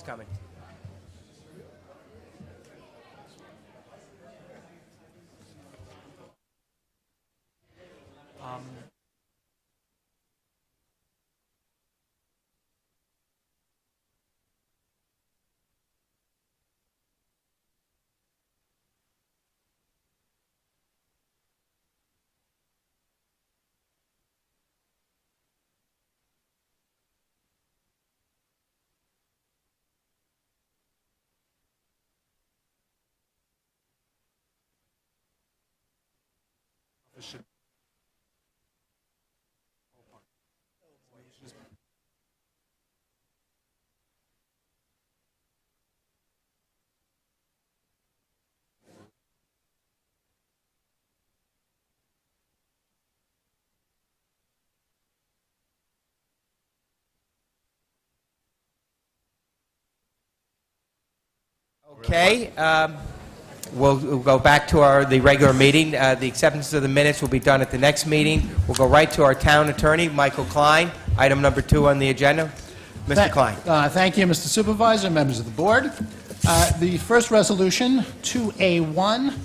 coming. Okay, we'll go back to the regular meeting. The acceptance of the minutes will be done at the next meeting. We'll go right to our town attorney, Michael Klein, item number 2 on the agenda. Mr. Klein. Thank you, Mr. Supervisor, members of the board. The first resolution, 2A1,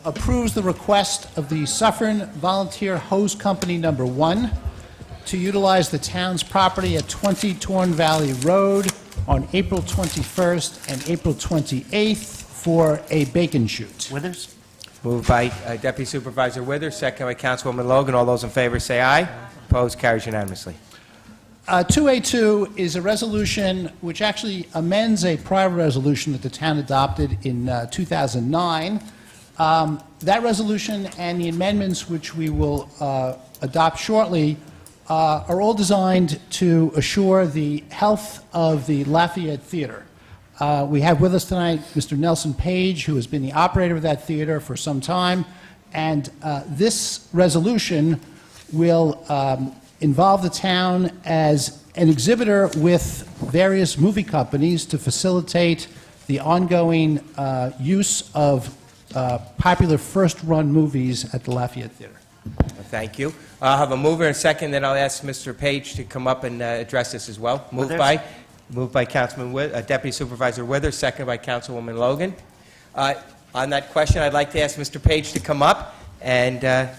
approves the request of the Suffern Volunteer Hose Company number 1 to utilize the town's property at 20 Torn Valley Road on April 21st and April 28th for a bacon shoot. Withers? Moved by Deputy Supervisor Withers, second by Councilwoman Logan. All those in favor say aye. Opposed, carries unanimously. 2A2 is a resolution which actually amends a prior resolution that the town adopted in 2009. That resolution and the amendments which we will adopt shortly are all designed to assure the health of the Lafayette Theater. We have with us tonight Mr. Nelson Page, who has been the operator of that theater for some time, and this resolution will involve the town as an exhibitor with various movie companies to facilitate the ongoing use of popular first-run movies at the Lafayette Theater. Thank you. I'll have a mover and a second, then I'll ask Mr. Page to come up and address this as well. Moved by Councilman Deputy Supervisor Withers, second by Councilwoman Logan. On that question, I'd like to ask Mr. Page to come up and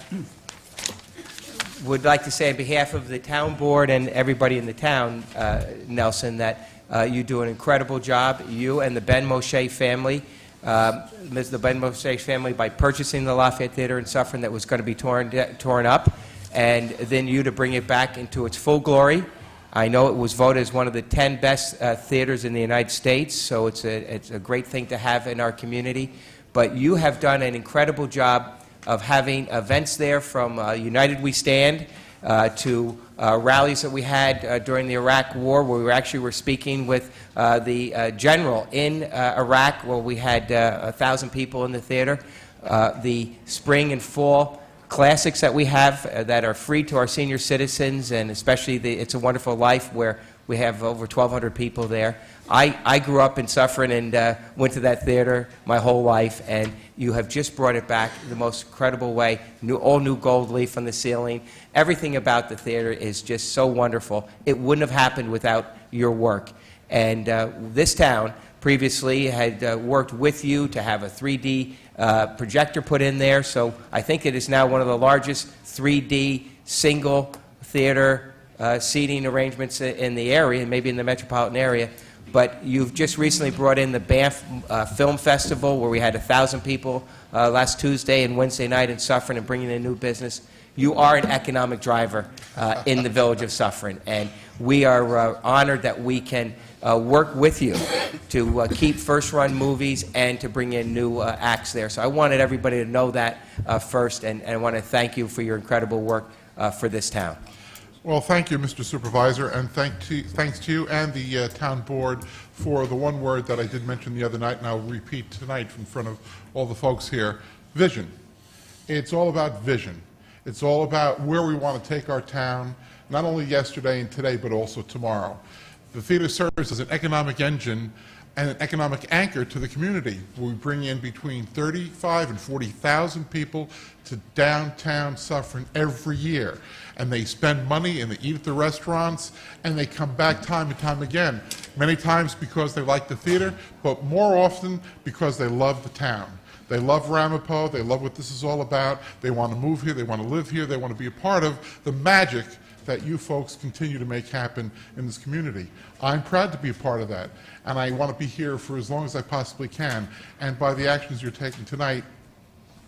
would like to say on behalf of the town board and everybody in the town, Nelson, that you do an incredible job, you and the Ben Moshe family. The Ben Moshe family, by purchasing the Lafayette Theater in Suffern that was going to be torn up, and then you to bring it back into its full glory. I know it was voted as one of the 10 best theaters in the United States, so it's a great thing to have in our community. But you have done an incredible job of having events there, from United We Stand to rallies that we had during the Iraq War, where we actually were speaking with the general in Iraq, where we had 1,000 people in the theater. The spring and fall classics that we have that are free to our senior citizens, and especially the It's a Wonderful Life, where we have over 1,200 people there. I grew up in Suffern and went to that theater my whole life, and you have just brought it back the most incredible way. All new gold leaf on the ceiling. Everything about the theater is just so wonderful. It wouldn't have happened without your work. And this town previously had worked with you to have a 3D projector put in there, so I think it is now one of the largest 3D single theater seating arrangements in the area, maybe in the metropolitan area. But you've just recently brought in the Banff Film Festival, where we had 1,000 people last Tuesday and Wednesday night in Suffern, and bringing in new business. You are an economic driver in the village of Suffern, and we are honored that we can work with you to keep first-run movies and to bring in new acts there. So I wanted everybody to know that first, and I want to thank you for your incredible work for this town. Well, thank you, Mr. Supervisor, and thanks to you and the town board for the one word that I did mention the other night, and I'll repeat tonight in front of all the folks here: vision. It's all about vision. It's all about where we want to take our town, not only yesterday and today, but also tomorrow. The theater serves as an economic engine and an economic anchor to the community. We bring in between 35 and 40,000 people to downtown Suffern every year. And they spend money and they eat at the restaurants and they come back time and time again. Many times because they like the theater, but more often because they love the town. They love Ramapo, they love what this is all about, they want to move here, they want to live here, they want to be a part of the magic that you folks continue to make happen in this community. I'm proud to be a part of that, and I want to be here for as long as I possibly can. And by the actions you're taking tonight,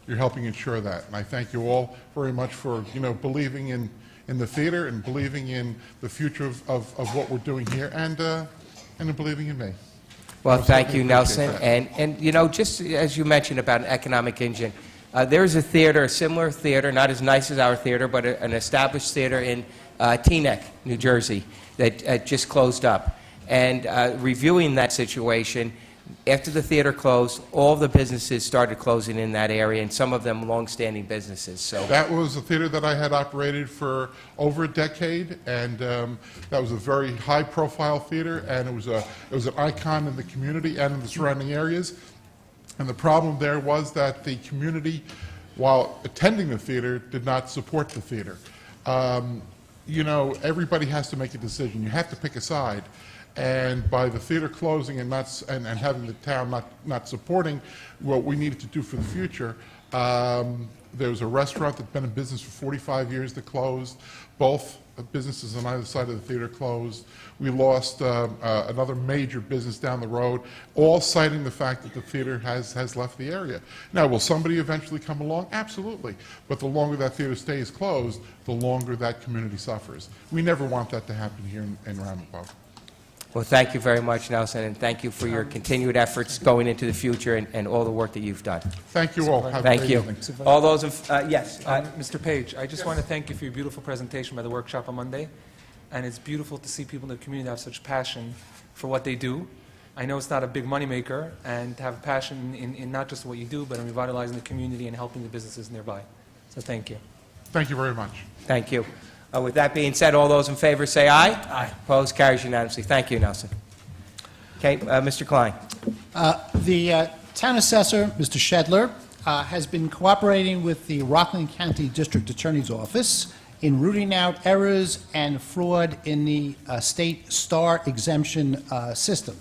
you're helping ensure that. And I thank you all very much for, believing in the theater and believing in the future of what we're doing here, and in believing in me. Well, Most thank you, certainly Nelson. appreciate And just as you mentioned about an economic engine, there's a theater, a similar theater, not as nice as our theater, but an established theater in Teaneck, New Jersey, that just closed up. And reviewing that situation, after the theater closed, all the businesses started closing in that area, and some of them long-standing businesses. So That was a theater that I had operated for over a decade, and that was a very high-profile theater, and it was an icon in the community and in the surrounding areas. And the problem there was that the community, while attending the theater, did not support the theater. Everybody has to make a decision. You have to pick a side. And by the theater closing and having the town not supporting what we needed to do for the future, there was a restaurant that's been in business for 45 years that closed. Both businesses on either side of the theater closed. We lost another major business down the road, all citing the fact that the theater has left the area. Now, will somebody eventually come along? Absolutely. But the longer that theater stays closed, the longer that community suffers. We never want that to happen here in Ramapo. well, thank you very much, Nelson, and thank you for your continued efforts going into the future and all the work that you've done. Thank you all. Have a Thank great you. evening. All those, yes. Mr. Page, I just want to thank you for your beautiful presentation by the workshop on Monday. And it's beautiful to see people in the community have such passion for what they do. I know it's not a big moneymaker, and to have a passion in not just what you do, but in revitalizing the community and helping the businesses nearby. So thank you. Thank you very much. Thank you. With that being said, all those in favor say aye. Aye. Opposed, carries unanimously. Thank you, Nelson. Okay, Mr. Klein. The town assessor, Mr. Shedler, has been cooperating with the Rockland County District Attorney's Office in rooting out errors and fraud in the state STAR exemption system.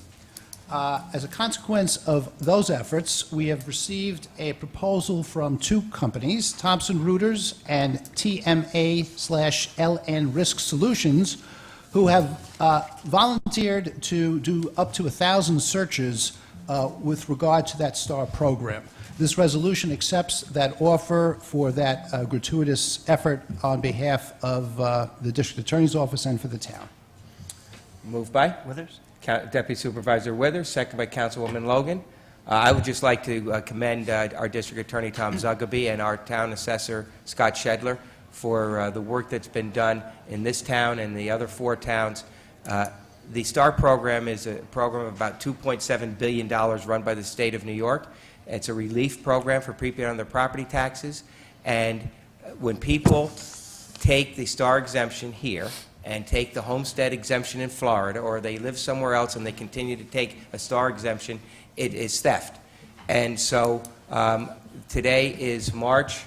As a consequence of those efforts, we have received a proposal from two companies, Thomson Reuters and TMA/LN Risk Solutions, who have volunteered to do up to 1,000 searches with regard to that STAR program. This resolution accepts that offer for that gratuitous effort on behalf of the District Attorney's Office and for the town. Moved by? Withers. Deputy Supervisor Withers, second by Councilwoman Logan. I would just like to commend our District Attorney Tom Zugaby and our Town Assessor Scott Shedler for the work that's been done in this town and the other 4 towns. The STAR program is a program of about $2.7 billion run by the state of New York. It's a relief program for people on their property taxes. And when people take the STAR exemption here and take the homestead exemption in Florida, or they live somewhere else and they continue to take a STAR exemption, it is theft. And so today is March,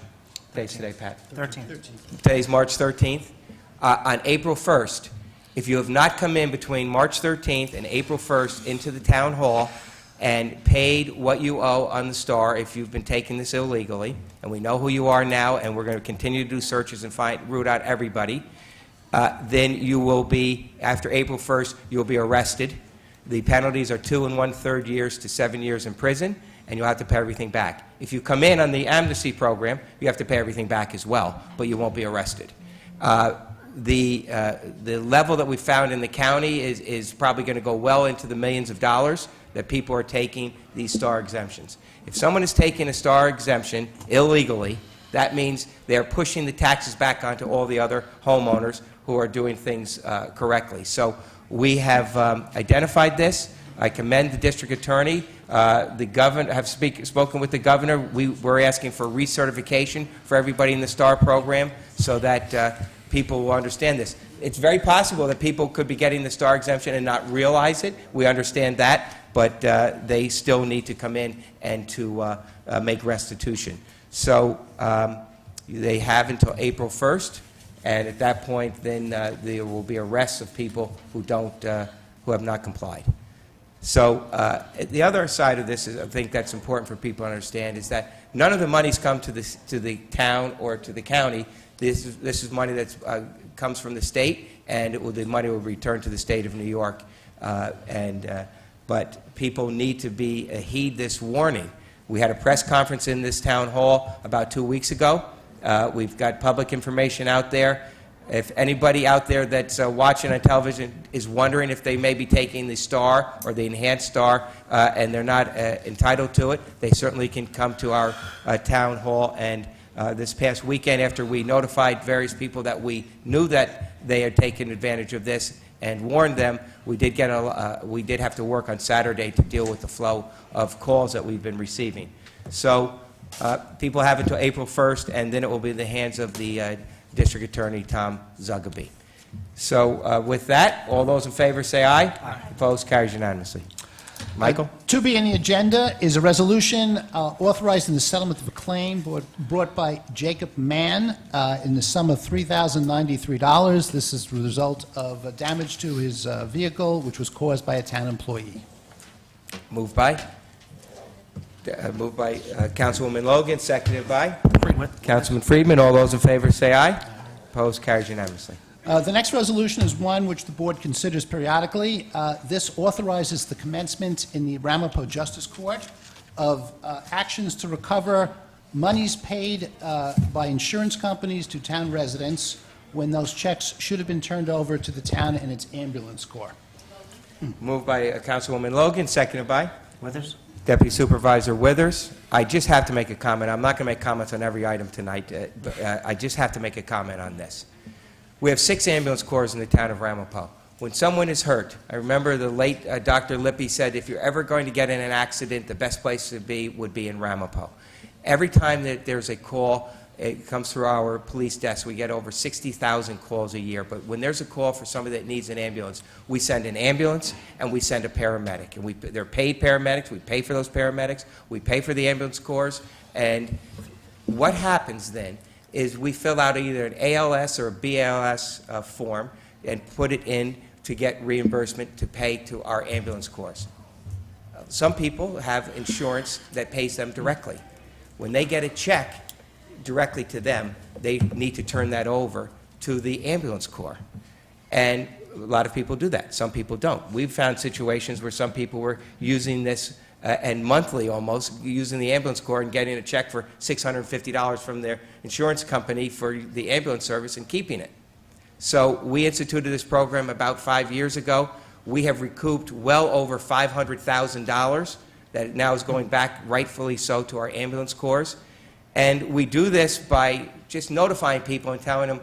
today's today, Pat? 13th. Today's March 13th. On April 1st, if you have not come in between March 13th and April 1st into the town hall and paid what you owe on the STAR if you've been taking this illegally, and we know who you are now, and we're going to continue to do searches and root out everybody, then you will be, after April 1st, you'll be arrested. The penalties are 2 1/3 years to 7 years in prison, and you'll have to pay everything back. If you come in on the amnesty program, you have to pay everything back as well, but you won't be arrested. The level that we found in the county is probably going to go well into the millions of dollars that people are taking these STAR exemptions. If someone is taking a STAR exemption illegally, that means they're pushing the taxes back onto all the other homeowners who are doing things correctly. So we have identified this. I commend the district attorney. The governor, have spoken with the governor. We're asking for recertification for everybody in the STAR program so that people will understand this. it's very possible that people could be getting the star exemption and not realize it. We understand that, but they still need to come in and to make restitution. So they have until April 1st, and at that point, then there will be arrests of people who who have not complied. So the other side of this is, I think that's important for people to understand, is that none of the monies come to the town or to the county. This is money that comes from the state, and the money will return to the state of New York. But people need to heed this warning. We had a press conference in this town hall about 2 weeks ago. We've got public information out there. If anybody out there that's watching on television is wondering if they may be taking the star or the enhanced star and they're not entitled to it, they certainly can come to our town hall. And this past weekend, after we notified various people that we knew that they had taken advantage of this and warned them, we did have to work on Saturday to deal with the flow of calls that we've been receiving. So people have until April 1st, and then it will be in the hands of the District Attorney Tom Zugaby. So with that, all those in favor say aye. Aye. Opposed? Carries unanimously. Michael? To be in the agenda is a resolution authorizing the settlement of a claim brought by Jacob Mann in the sum of $3,093. This is the result of damage to his vehicle, which was caused by a town employee. Moved by Councilwoman Logan, seconded by Councilman Friedman. All those in favor say aye. Opposed? Carries unanimously. The next resolution is one which the board considers periodically. This authorizes the commencement in the Ramapo Justice Court of actions to recover monies paid by insurance companies to town residents when those checks should have been turned over to the town and its ambulance corps. Moved by Councilwoman Logan, seconded by Withers? Deputy Supervisor Withers. I just have to make a comment. I'm not going to make comments on every item tonight, but I just have to make a comment on this. We have 6 ambulance corps in the town of Ramapo. When someone is hurt, I remember the late Dr. Lippy said, if you're ever going to get in an accident, the best place to be would be in Ramapo. Every time that there's a call, it comes through our police desk. We get over 60,000 calls a year. But when there's a call for somebody that needs an ambulance, we send an ambulance and we send a paramedic. And they're paid paramedics. We pay for those paramedics. We pay for the ambulance corps. And what happens then is we fill out either an ALS or a BLS form and put it in to get reimbursement to pay to our ambulance corps. Some people have insurance that pays them directly. When they get a check directly to them, they need to turn that over to the ambulance corps. And a lot of people do that. Some people don't. We've found situations where some people were using this and monthly almost, using the ambulance corps and getting a check for $650 from their insurance company for the ambulance service and keeping it. So we instituted this program about 5 years ago. We have recouped well over $500,000 that now is going back, rightfully so, to our ambulance corps. And we do this by just notifying people and telling them,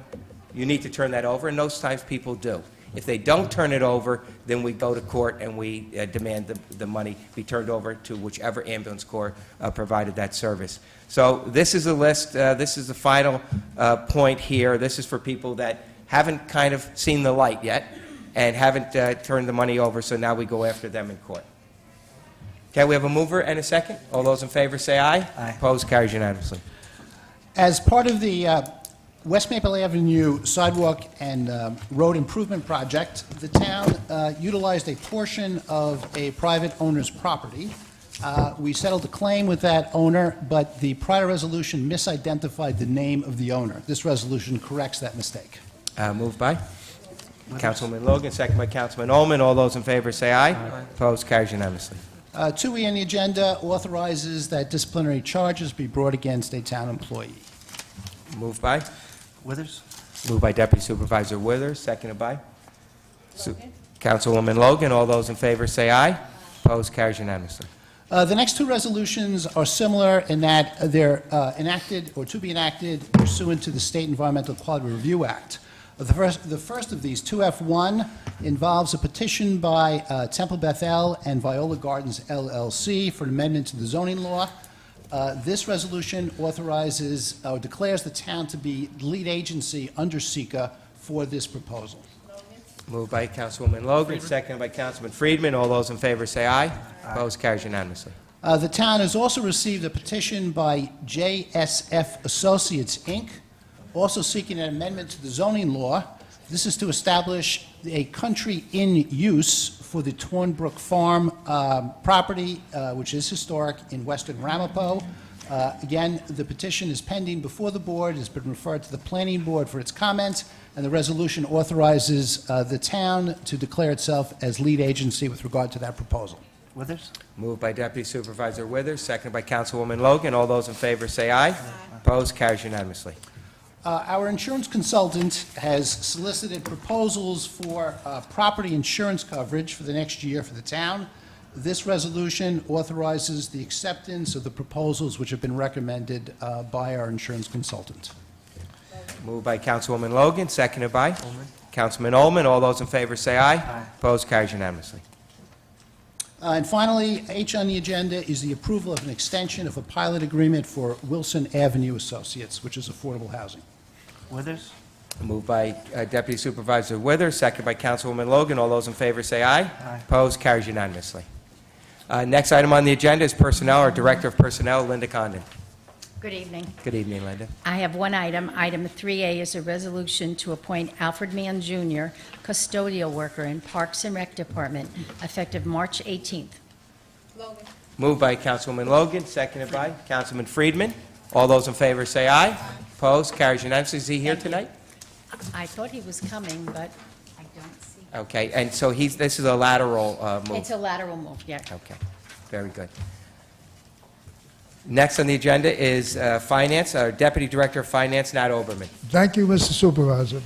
you need to turn that over, and most times people do. If they don't turn it over, then we go to court and we demand the money be turned over to whichever ambulance corps provided that service. So this is a list. This is the final point here. This is for people that haven't kind of seen the light yet and haven't turned the money over, so now we go after them in court. Okay, we have a mover and a second. All those in favor say aye. Aye. Opposed? Carries unanimously. As part of the West Maple Avenue sidewalk and road improvement project, the town utilized a portion of a private owner's property. We settled a claim with that owner, but the prior resolution misidentified the name of the owner. This resolution corrects that mistake. Moved by Councilwoman Logan, second by Councilman Ullman. All those in favor say aye. Aye. Opposed? Carries unanimously. 2E on the agenda authorizes that disciplinary charges be brought against a town employee. Moved by? Withers? Moved by Deputy Supervisor Withers, seconded by? Councilwoman Logan. All those in favor say aye. Opposed? Carries unanimously. The next 2 resolutions are similar in that they're enacted or to be enacted pursuant to the State Environmental Quality Review Act. The first of these, 2F1, involves a petition by Temple Bethel and Viola Gardens LLC for an amendment to the zoning law. This resolution authorizes or declares the town to be lead agency under SECA for this proposal. Moved by Councilwoman Logan, seconded by Councilman Friedman. All those in favor say aye. Opposed, carries unanimously. The town has also received a petition by JSF Associates, Inc., also seeking an amendment to the zoning law. This is to establish a country inn use for the Tornbrook Farm property, which is historic, in western Ramapo. Again, the petition is pending before the board, has been referred to the planning board for its comments, and the resolution authorizes the town to declare itself as lead agency with regard to that proposal. Withers? Moved by Deputy Supervisor Withers, seconded by Councilwoman Logan. All those in favor say aye. Opposed, carries unanimously. Our insurance consultant has solicited proposals for property insurance coverage for the next year for the town. This resolution authorizes the acceptance of the proposals which have been recommended by our insurance consultant. Moved by Councilwoman Logan, seconded by Councilman Ullman. All those in favor say aye. Opposed, carries unanimously. And finally, H on the agenda is the approval of an extension of a pilot agreement for Wilson Avenue Associates, which is affordable housing. Withers? Moved by Deputy Supervisor Withers, seconded by Councilwoman Logan. All those in favor say aye. Aye. Opposed, carries unanimously. Next item on the agenda is Personnel. Our Director of Personnel, Linda Condon. Good evening. Good evening, Linda. I have one item. Item 3A is a resolution to appoint Alfred Mann Jr., custodial worker in Parks and Rec Department, effective March 18th. Moved by Councilwoman Logan, seconded by Councilman Friedman. All those in favor say aye. Opposed, carries unanimously. Is he here tonight? I thought he was coming, but I don't see. Okay, and so this is a lateral move? It's a lateral move, yeah. Okay, very good. Next on the agenda is Finance, our Deputy Director of Finance, Nat Oberman. Thank you, Mr. Supervisor.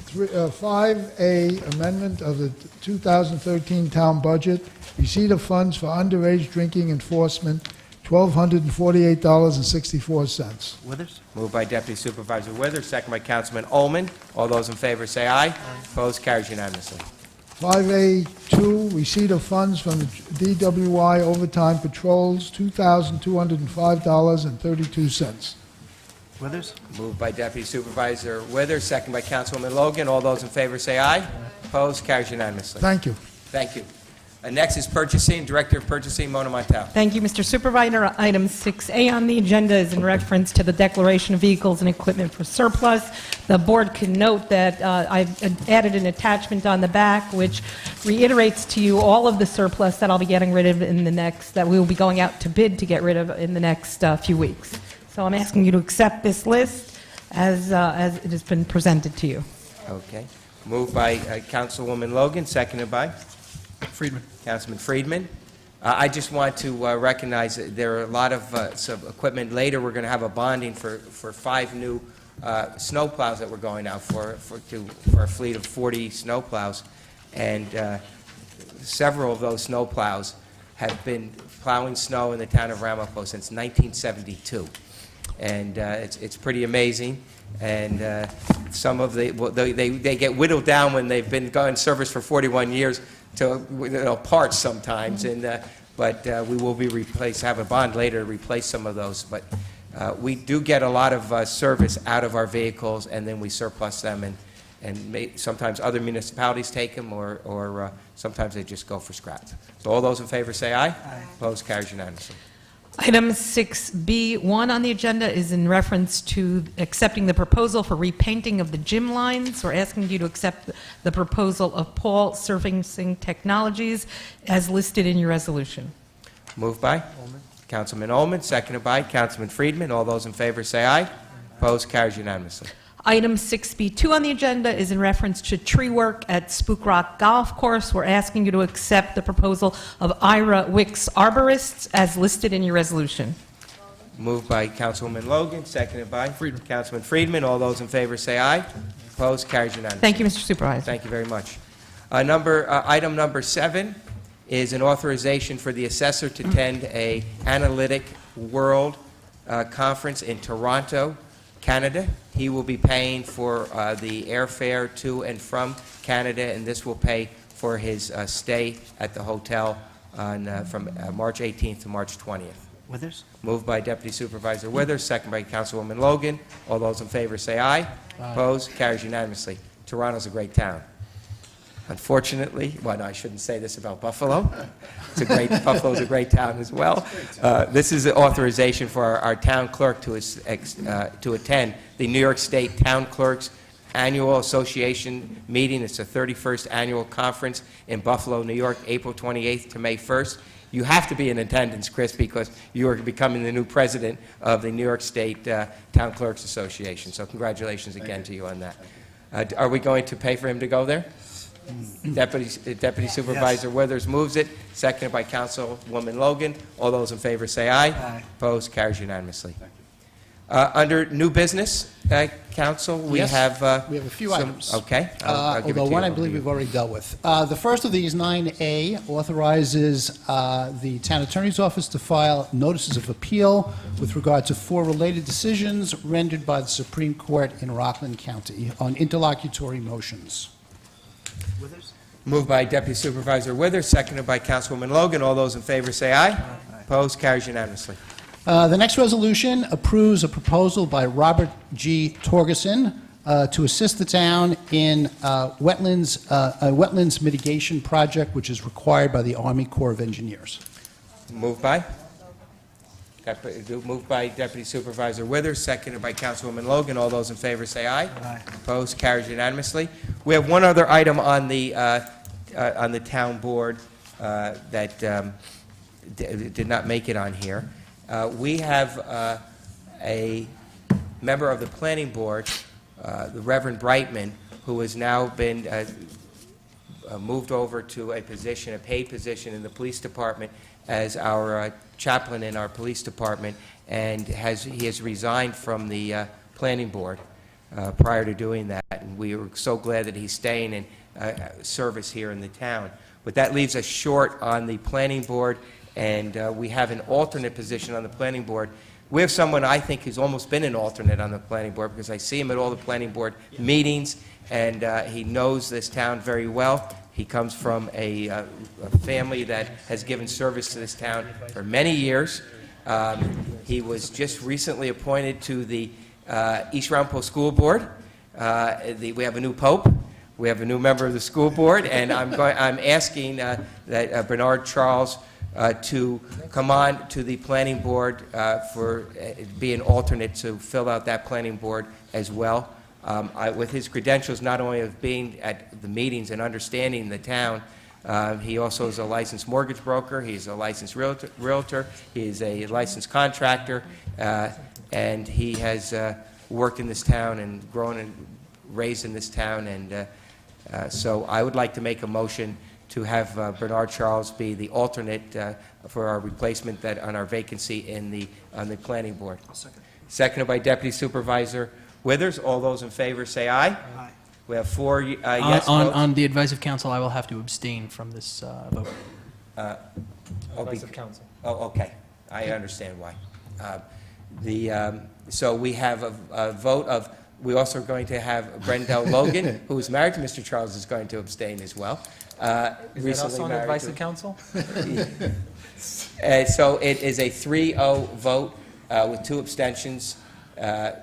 5A, amendment of the 2013 town budget, receipt of funds for underage drinking enforcement, $1,248.64. Withers? Moved by Deputy Supervisor Withers, second by Councilman Ullman. All those in favor say aye. Opposed, carries unanimously. 5A2, receipt of funds from the DWI overtime patrols, $2,205.32. Withers? Moved by Deputy Supervisor Withers, second by Councilwoman Logan. All those in favor say aye. Opposed, carries unanimously. Thank you. Thank you. Next is Purchasing, Director of Purchasing, Mona Montel. Thank you, Mr. Supervisor. Item 6A on the agenda is in reference to the declaration of vehicles and equipment for surplus. The board can note that I've added an attachment on the back which reiterates to you all of the surplus that I'll be getting rid of that we will be going out to bid to get rid of in the next few weeks. So I'm asking you to accept this list as it has been presented to you. Okay. Moved by Councilwoman Logan, seconded by Friedman. Councilman Friedman. I just want to recognize that there are a lot of some equipment. Later, we're going to have a bonding for 5 new snow plows that we're going out for a fleet of 40 snow plows. And several of those snow plows have been plowing snow in the town of Ramapo since 1972. And it's pretty amazing. And some of they get whittled down when they've been in service for 41 years to parts sometimes. And but we will be have a bond later to replace some of those. But we do get a lot of service out of our vehicles, and then we surplus them, and sometimes other municipalities take them, or sometimes they just go for scraps. So all those in favor say aye. Aye. Opposed, carries unanimously. Item 6B1 on the agenda is in reference to accepting the proposal for repainting of the gym lines. We're asking you to accept the proposal of Paul Surfacing Technologies as listed in your resolution. Moved by Councilman Ullman, seconded by Councilman Friedman. All those in favor say aye. Opposed, carries unanimously. Item 6B2 on the agenda is in reference to tree work at Spook Rock Golf Course. We're asking you to accept the proposal of Ira Wicks Arborists as listed in your resolution. Moved by Councilwoman Logan, seconded by Councilman Friedman. All those in favor say aye. Opposed, carries unanimously. Thank you, Mr. Supervisor. Thank you very much. Item number 7 is an authorization for the assessor to attend a Analytic World Conference in Toronto, Canada. He will be paying for the airfare to and from Canada, and this will pay for his stay at the hotel from March 18th to March 20th. Withers? Moved by Deputy Supervisor Withers, second by Councilwoman Logan. All those in favor say aye. Opposed? Carries unanimously. Toronto's a great town. Unfortunately, well, no, I shouldn't say this about Buffalo. Buffalo's a great town as well. This is the authorization for our town clerk to attend the New York State Town Clerks Annual Association meeting. It's the 31st annual conference in Buffalo, New York, April 28th to May 1st. You have to be in attendance, Chris, because you are becoming the new president of the New York State Town Clerks Association. So congratulations again to you on that. Are we going to pay for him to go there? Deputy Supervisor Withers moves it, seconded by Councilwoman Logan. All those in favor say aye. Aye. Opposed, carries unanimously. Under new business, Council, we Yes, have... we have a few some- items. Okay. I'll give it to Although you. one I believe we've already dealt with. The first of these, 9A, authorizes the town attorney's office to file notices of appeal with regard to 4 related decisions rendered by the Supreme Court in Rockland County on interlocutory motions. Withers? Moved by Deputy Supervisor Withers, seconded by Councilwoman Logan. All those in favor say aye. Opposed, carries unanimously. The next resolution approves a proposal by Robert G. Torgerson to assist the town in a wetlands mitigation project, which is required by the Army Corps of Engineers. Moved by? Moved by Deputy Supervisor Withers, seconded by Councilwoman Logan. All those in favor say aye. Aye. Opposed, carries unanimously. We have one other item on the town board that did not make it on here. We have a member of the planning board, the Reverend Brightman, who has now been moved over to a position, a paid position in the police department as our chaplain in our police department, and he has resigned from the planning board prior to doing that. And we are so glad that he's staying in service here in the town. But that leaves us short on the planning board, and we have an alternate position on the planning board. We have someone I think who's almost been an alternate on the planning board, because I see him at all the planning board meetings, and he knows this town very well. He comes from a family that has given service to this town for many years. He was just recently appointed to the East Ramapo School Board. We have a new pope. We have a new member of the school board, and I'm asking that Bernard Charles to come on to the planning board be an alternate to fill out that planning board as well. With his credentials, not only of being at the meetings and understanding the town, he also is a licensed mortgage broker, he's a licensed realtor, he is a licensed contractor, and he has worked in this town and grown and raised in this town, and so I would like to make a motion to have Bernard Charles be the alternate for our replacement on our vacancy on the planning board. Seconded by Deputy Supervisor Withers. All those in favor say aye. Aye. We have 4 yes On votes. the advice of council, I will have to abstain from this vote. Advice of council. Oh, okay. I understand why. So we have a vote of, we also are going to have Brendel Logan, who is married to Mr. Charles, is going to abstain as well. Is that Recently also on married advice to- of council? So it is a 3-0 vote with 2 abstentions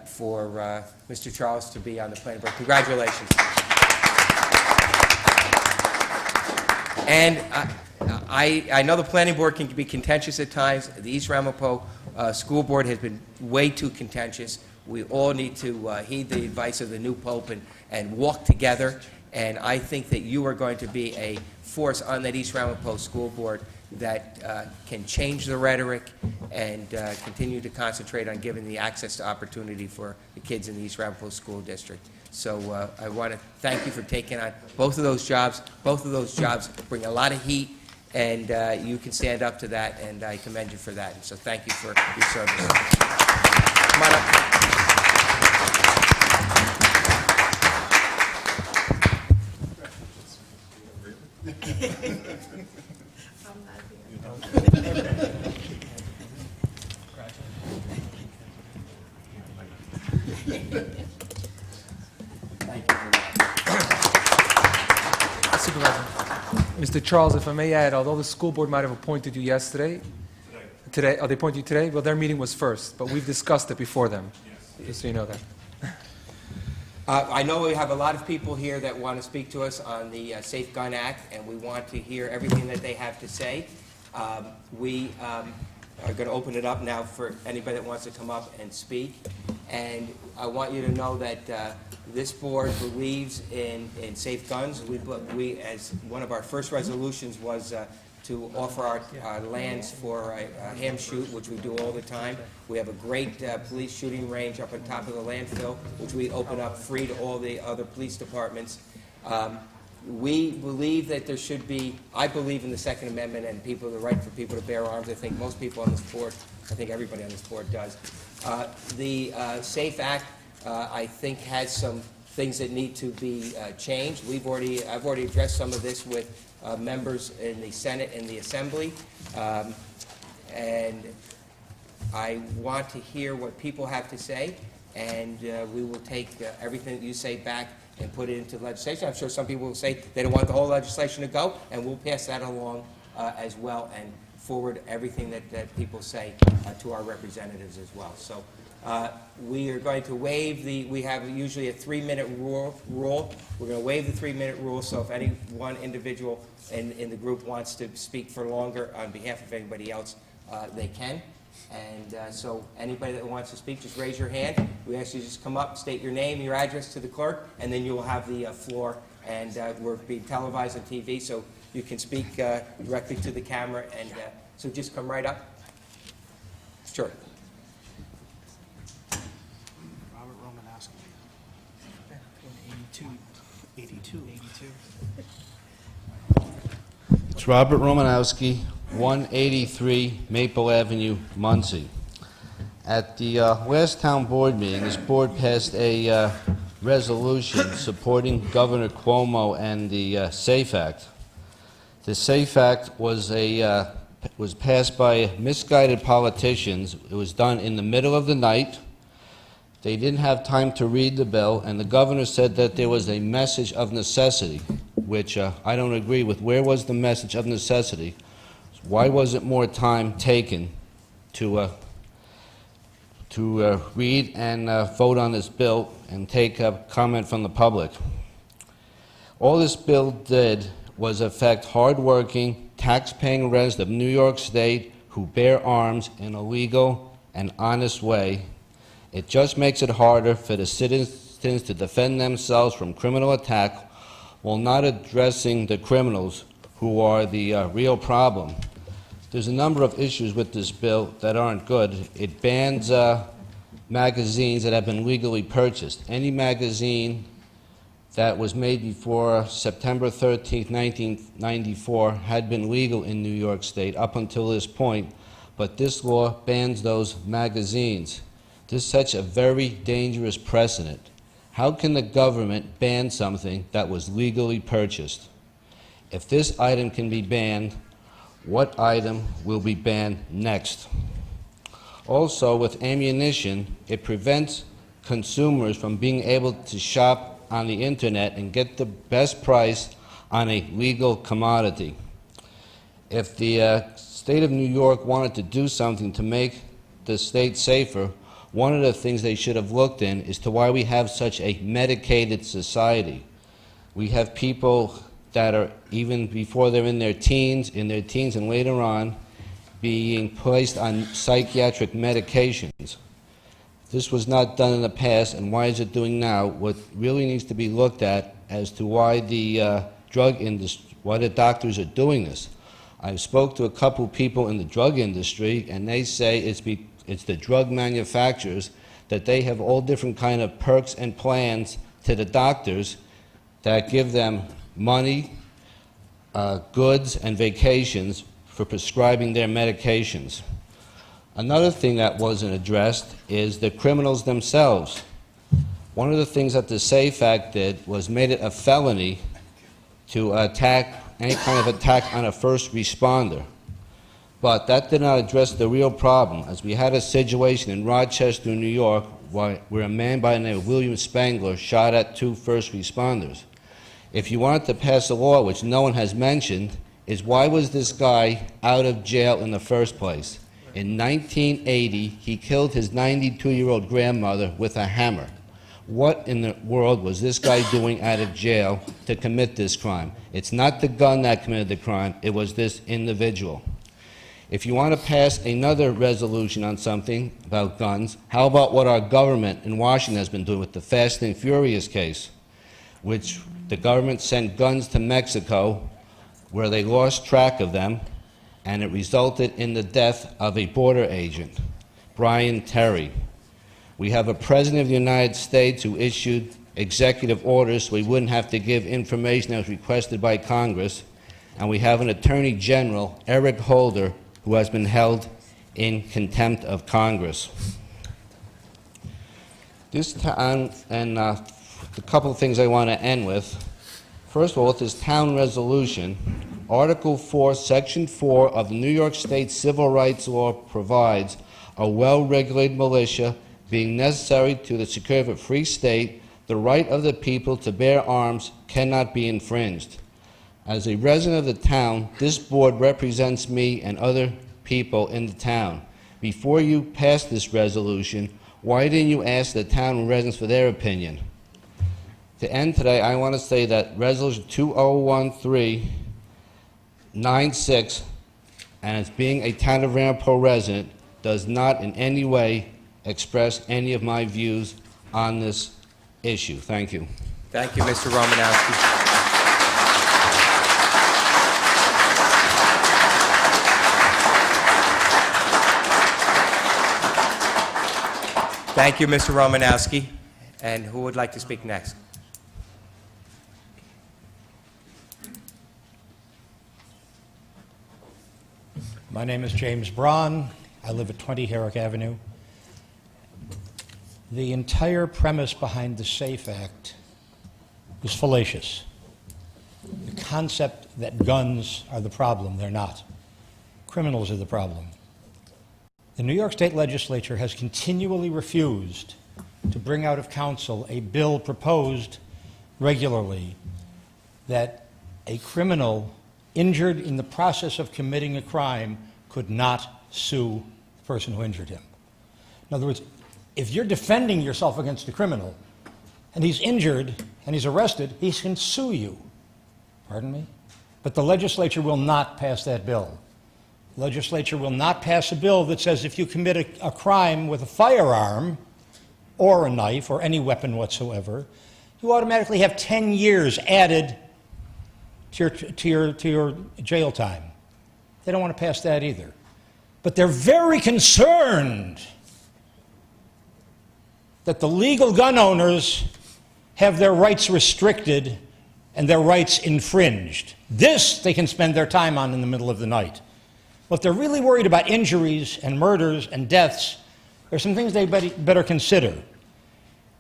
for Mr. Charles to be on the planning board. Congratulations. And I know the planning board can be contentious at times. The East Ramapo School Board has been way too contentious. We all need to heed the advice of the new pope and walk together. And I think that you are going to be a force on that East Ramapo School Board that can change the rhetoric and continue to concentrate on giving the access to opportunity for the kids in the East Ramapo School District. So I want to thank you for taking on both of those jobs. Both of those jobs bring a lot of heat, and you can stand up to that, and I commend you for that. And so thank you for your service. Come on up. Supervisor. Mr. Charles, if I may add, although the school board might have appointed you yesterday, today, oh, they appointed you today? Well, their meeting was first, but we've discussed it before them. Just so you know that. I know we have a lot of people here that want to speak to us on the Safe Gun Act, and we want to hear everything that they have to say. We are going to open it up now for anybody that wants to come up and speak. And I want you to know that this board believes in safe guns. We, as one of our first resolutions was to offer our lands for a ham shoot, which we do all the time. We have a great police shooting range up on top of the landfill, which we open up free to all the other police departments. We believe that there should be, I believe in the Second Amendment and the right for people to bear arms. I think most people on this board, I think everybody on this board does. The SAFE Act, I think, has some things that need to be changed. I've already addressed some of this with members in the Senate and the Assembly, and I want to hear what people have to say, and we will take everything that you say back and put it into legislation. I'm sure some people will say they don't want the whole legislation to go, and we'll pass that along as well and forward everything that people say to our representatives as well. So we are going to waive we have usually a 3-minute rule. We're going to waive the 3-minute rule, so if any one individual in the group wants to speak for longer on behalf of anybody else, they can. And so anybody that wants to speak, just raise your hand. We ask you to just come up, state your name, your address to the clerk, and then you will have the floor. And we're being televised on TV, so you can speak directly to the camera. And so just come right up. Sure. Robert Romanowski. 82. It's Robert Romanowski, 183 Maple Avenue, Muncie. At the last town board meeting, this board passed a resolution supporting Governor Cuomo and the SAFE Act. The SAFE Act was passed by misguided politicians. It was done in the middle of the night. They didn't have time to read the bill, and the governor said that there was a message of necessity, which I don't agree with. Where was the message of necessity? Why wasn't more time taken to read and vote on this bill and take a comment from the public? All this bill did was affect hardworking, tax-paying residents of New York State who bear arms in a legal and honest way. It just makes it harder for the citizens to defend themselves from criminal attack while not addressing the criminals who are the real problem. There's a number of issues with this bill that aren't good. It bans magazines that have been legally purchased. Any magazine that was made before September 13th, 1994 had been legal in New York State up until this point, but this law bans those magazines. This sets a very dangerous precedent. How can the government ban something that was legally purchased? If this item can be banned, what item will be banned next? Also, with ammunition, it prevents consumers from being able to shop on the internet and get the best price on a legal commodity. If the state of New York wanted to do something to make the state safer, one of the things they should have looked in is to why we have such a medicated society. We have people that are, even before they're in their teens and later on, being placed on psychiatric medications. This was not done in the past, and why is it doing now? What really needs to be looked at as to why the drug industry, why the doctors are doing this. I spoke to a couple people in the drug industry, and they say it's the drug manufacturers, that they have all different kind of perks and plans to the doctors that give them money, goods, and vacations for prescribing their medications. Another thing that wasn't addressed is the criminals themselves. One of the things that the SAFE Act did was made it a felony to attack, any kind of attack on a first responder. But that did not address the real problem, as we had a situation in Rochester, New York, where a man by the name of William Spangler shot at 2 first responders. If you wanted to pass a law, which no one has mentioned, is why was this guy out of jail in the first place? In 1980, he killed his 92-year-old grandmother with a hammer. What in the world was this guy doing out of jail to commit this crime? It's not the gun that committed the crime, it was this individual. If you want to pass another resolution on something about guns, how about what our government in Washington has been doing with the Fast and Furious case, which the government sent guns to Mexico where they lost track of them, and it resulted in the death of a border agent, Brian Terry. We have a President of the United States who issued executive orders so we wouldn't have to give information that was requested by Congress, and we have an Attorney General, Eric Holder, who has been held in contempt of Congress. This town, and a couple of things I want to end with. First of all, with this town resolution, Article 4, Section 4 of the New York State Civil Rights Law provides a well-regulated militia being necessary to the security of a free state, the right of the people to bear arms cannot be infringed. As a resident of the town, this board represents me and other people in the town. Before you passed this resolution, why didn't you ask the town residents for their opinion? To end today, I want to say that Resolution 2013-96, and as being a Town of Ramapo resident, does not in any way express any of my views on this issue. Thank you. Thank you, Mr. Romanowski. Thank you, Mr. Romanowski. And who would like to speak next? My name is James Braun. I live at 20 Herrick Avenue. The entire premise behind the SAFE Act is fallacious. The concept that guns are the problem, they're not. Criminals are the problem. The New York State Legislature has continually refused to bring out of council a bill proposed regularly that a criminal injured in the process of committing a crime could not sue the person who injured him. In other words, if you're defending yourself against a criminal and he's injured and he's arrested, he can sue you. Pardon me? But the legislature will not pass that bill. The legislature will not pass a bill that says if you commit a crime with a firearm or a knife or any weapon whatsoever, you automatically have 10 years added to your jail time. They don't want to pass that either. But they're very concerned that the legal gun owners have their rights restricted and their rights infringed. This they can spend their time on in the middle of the night. But if they're really worried about injuries and murders and deaths, there are some things they better consider.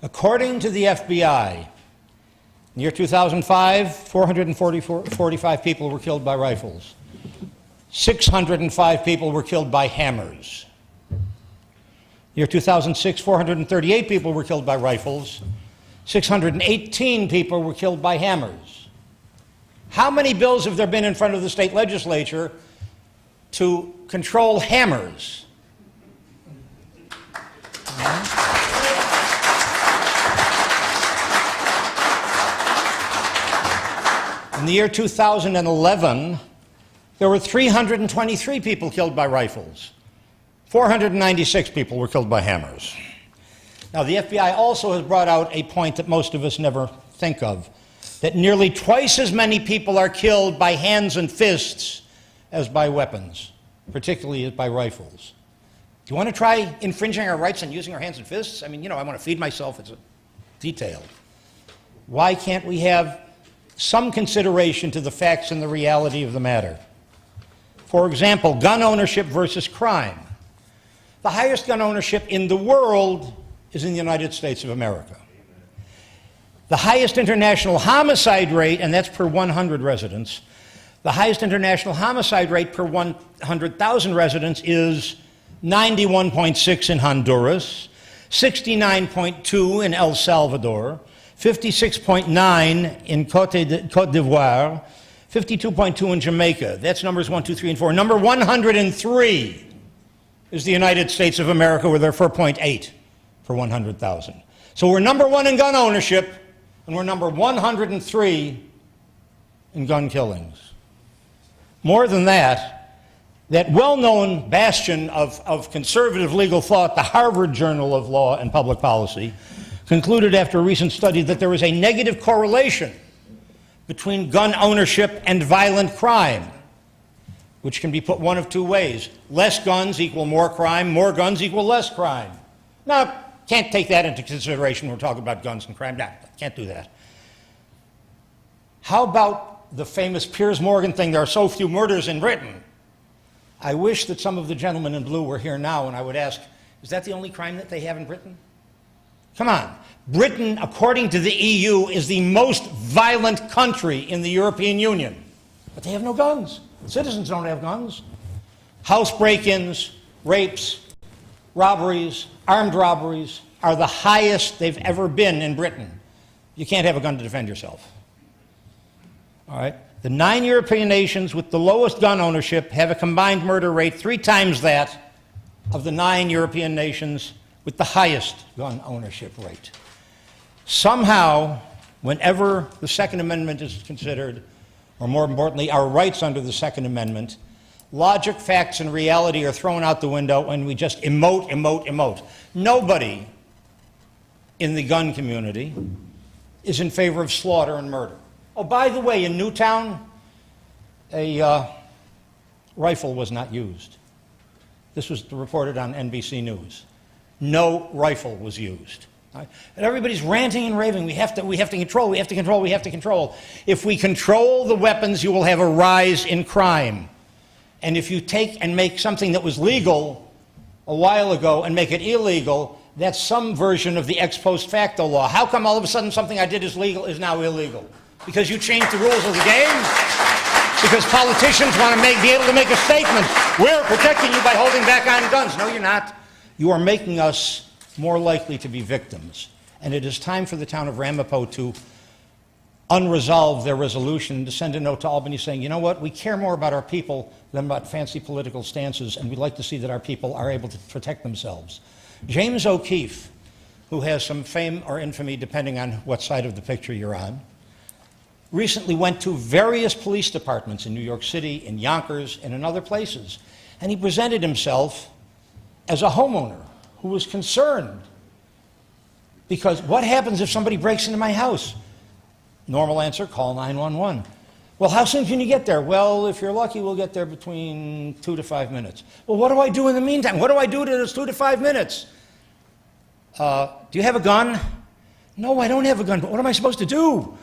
According to the FBI, in the year 2005, 445 people were killed by rifles. 605 people were killed by hammers. Year 2006, 438 people were killed by rifles. 618 people were killed by hammers. How many bills have there been in front of the state legislature to control hammers? In the year 2011, there were 323 people killed by rifles. 496 people were killed by hammers. Now, the FBI also has brought out a point that most of us never think of, that nearly twice as many people are killed by hands and fists as by weapons, particularly by rifles. Do you want to try infringing our rights and using our hands and fists? I mean, you know, I want to feed myself. It's a detail. Why can't we have some consideration to the facts and the reality of the matter? For example, gun ownership versus crime. The highest gun ownership in the world is in the United States of America. The highest international homicide rate, and that's per 100 residents, the highest international homicide rate per 100,000 residents is 91.6 in Honduras, 69.2 in El Salvador, 56.9 in Côte d'Ivoire, 52.2 in Jamaica. That's numbers 1, 2, 3, and 4. Number 103 is the United States of America, where they're 4.8 per 100,000. So we're number one in gun ownership, and we're number 103 in gun killings. More than that, that well-known bastion of conservative legal thought, the Harvard Journal of Law and Public Policy, concluded after a recent study that there is a negative correlation between gun ownership and violent crime, which can be put one of two ways. Less guns equal more crime, more guns equal less crime. Now, can't take that into consideration when we're talking about guns and crime. No, can't do that. How about the famous Piers Morgan thing, there are so few murders in Britain? I wish that some of the gentlemen in blue were here now, and I would ask, is that the only crime that they have in Britain? Come on. Britain, according to the EU, is the most violent country in the European Union. But they have no guns. Citizens don't have guns. House break-ins, rapes, robberies, armed robberies are the highest they've ever been in Britain. You can't have a gun to defend yourself. All right? The 9 European nations with the lowest gun ownership have a combined murder rate 3 times that of the 9 European nations with the highest gun ownership rate. Somehow, whenever the Second Amendment is considered, or more importantly, our rights under the Second Amendment, logic, facts, and reality are thrown out the window and we just emote, emote, emote. Nobody in the gun community is in favor of slaughter and murder. Oh, by the way, in Newtown, a rifle was not used. This was reported on NBC News. No rifle was used. Right? And everybody's ranting and raving. We have to control, we have to control, we have to control. If we control the weapons, you will have a rise in crime. And if you take and make something that was legal a while ago and make it illegal, that's some version of the ex post facto law. How come all of a sudden something I did is legal is now illegal? Because you changed the rules of the game? Because politicians want to be able to make a statement. We're protecting you by holding back on guns. No, you're not. You are making us more likely to be victims. And it is time for the town of Ramapo to unresolve their resolution, to send a note to Albany saying, you know what, we care more about our people than about fancy political stances, and we'd like to see that our people are able to protect themselves. James O'Keefe, who has some fame or infamy depending on what side of the picture you're on, recently went to various police departments in New York City, in Yonkers, and in other places, and he presented himself as a homeowner who was concerned. Because what happens if somebody breaks into my house? Normal answer, call 911. Well, how soon can you get there? Well, if you're lucky, we'll get there between 2 to 5 minutes. Well, what do I do in the meantime? What do I do to those 2 to 5 minutes? Do you have a gun? No, I don't have a gun, but what am I supposed to do?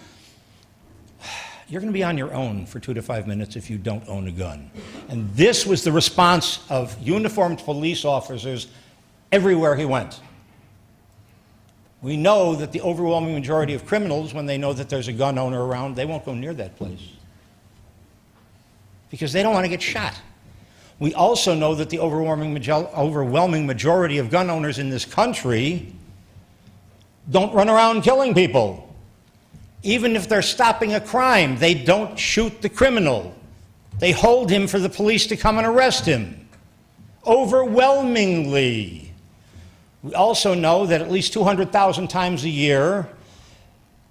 You're going to be on your own for 2 to 5 minutes if you don't own a gun. And this was the response of uniformed police officers everywhere he went. We know that the overwhelming majority of criminals, when they know that there's a gun owner around, they won't go near that place because they don't want to get shot. We also know that the overwhelming majority of gun owners in this country don't run around killing people. Even if they're stopping a crime, they don't shoot the criminal. They hold him for the police to come and arrest him. Overwhelmingly. We also know that at least 200,000 times a year,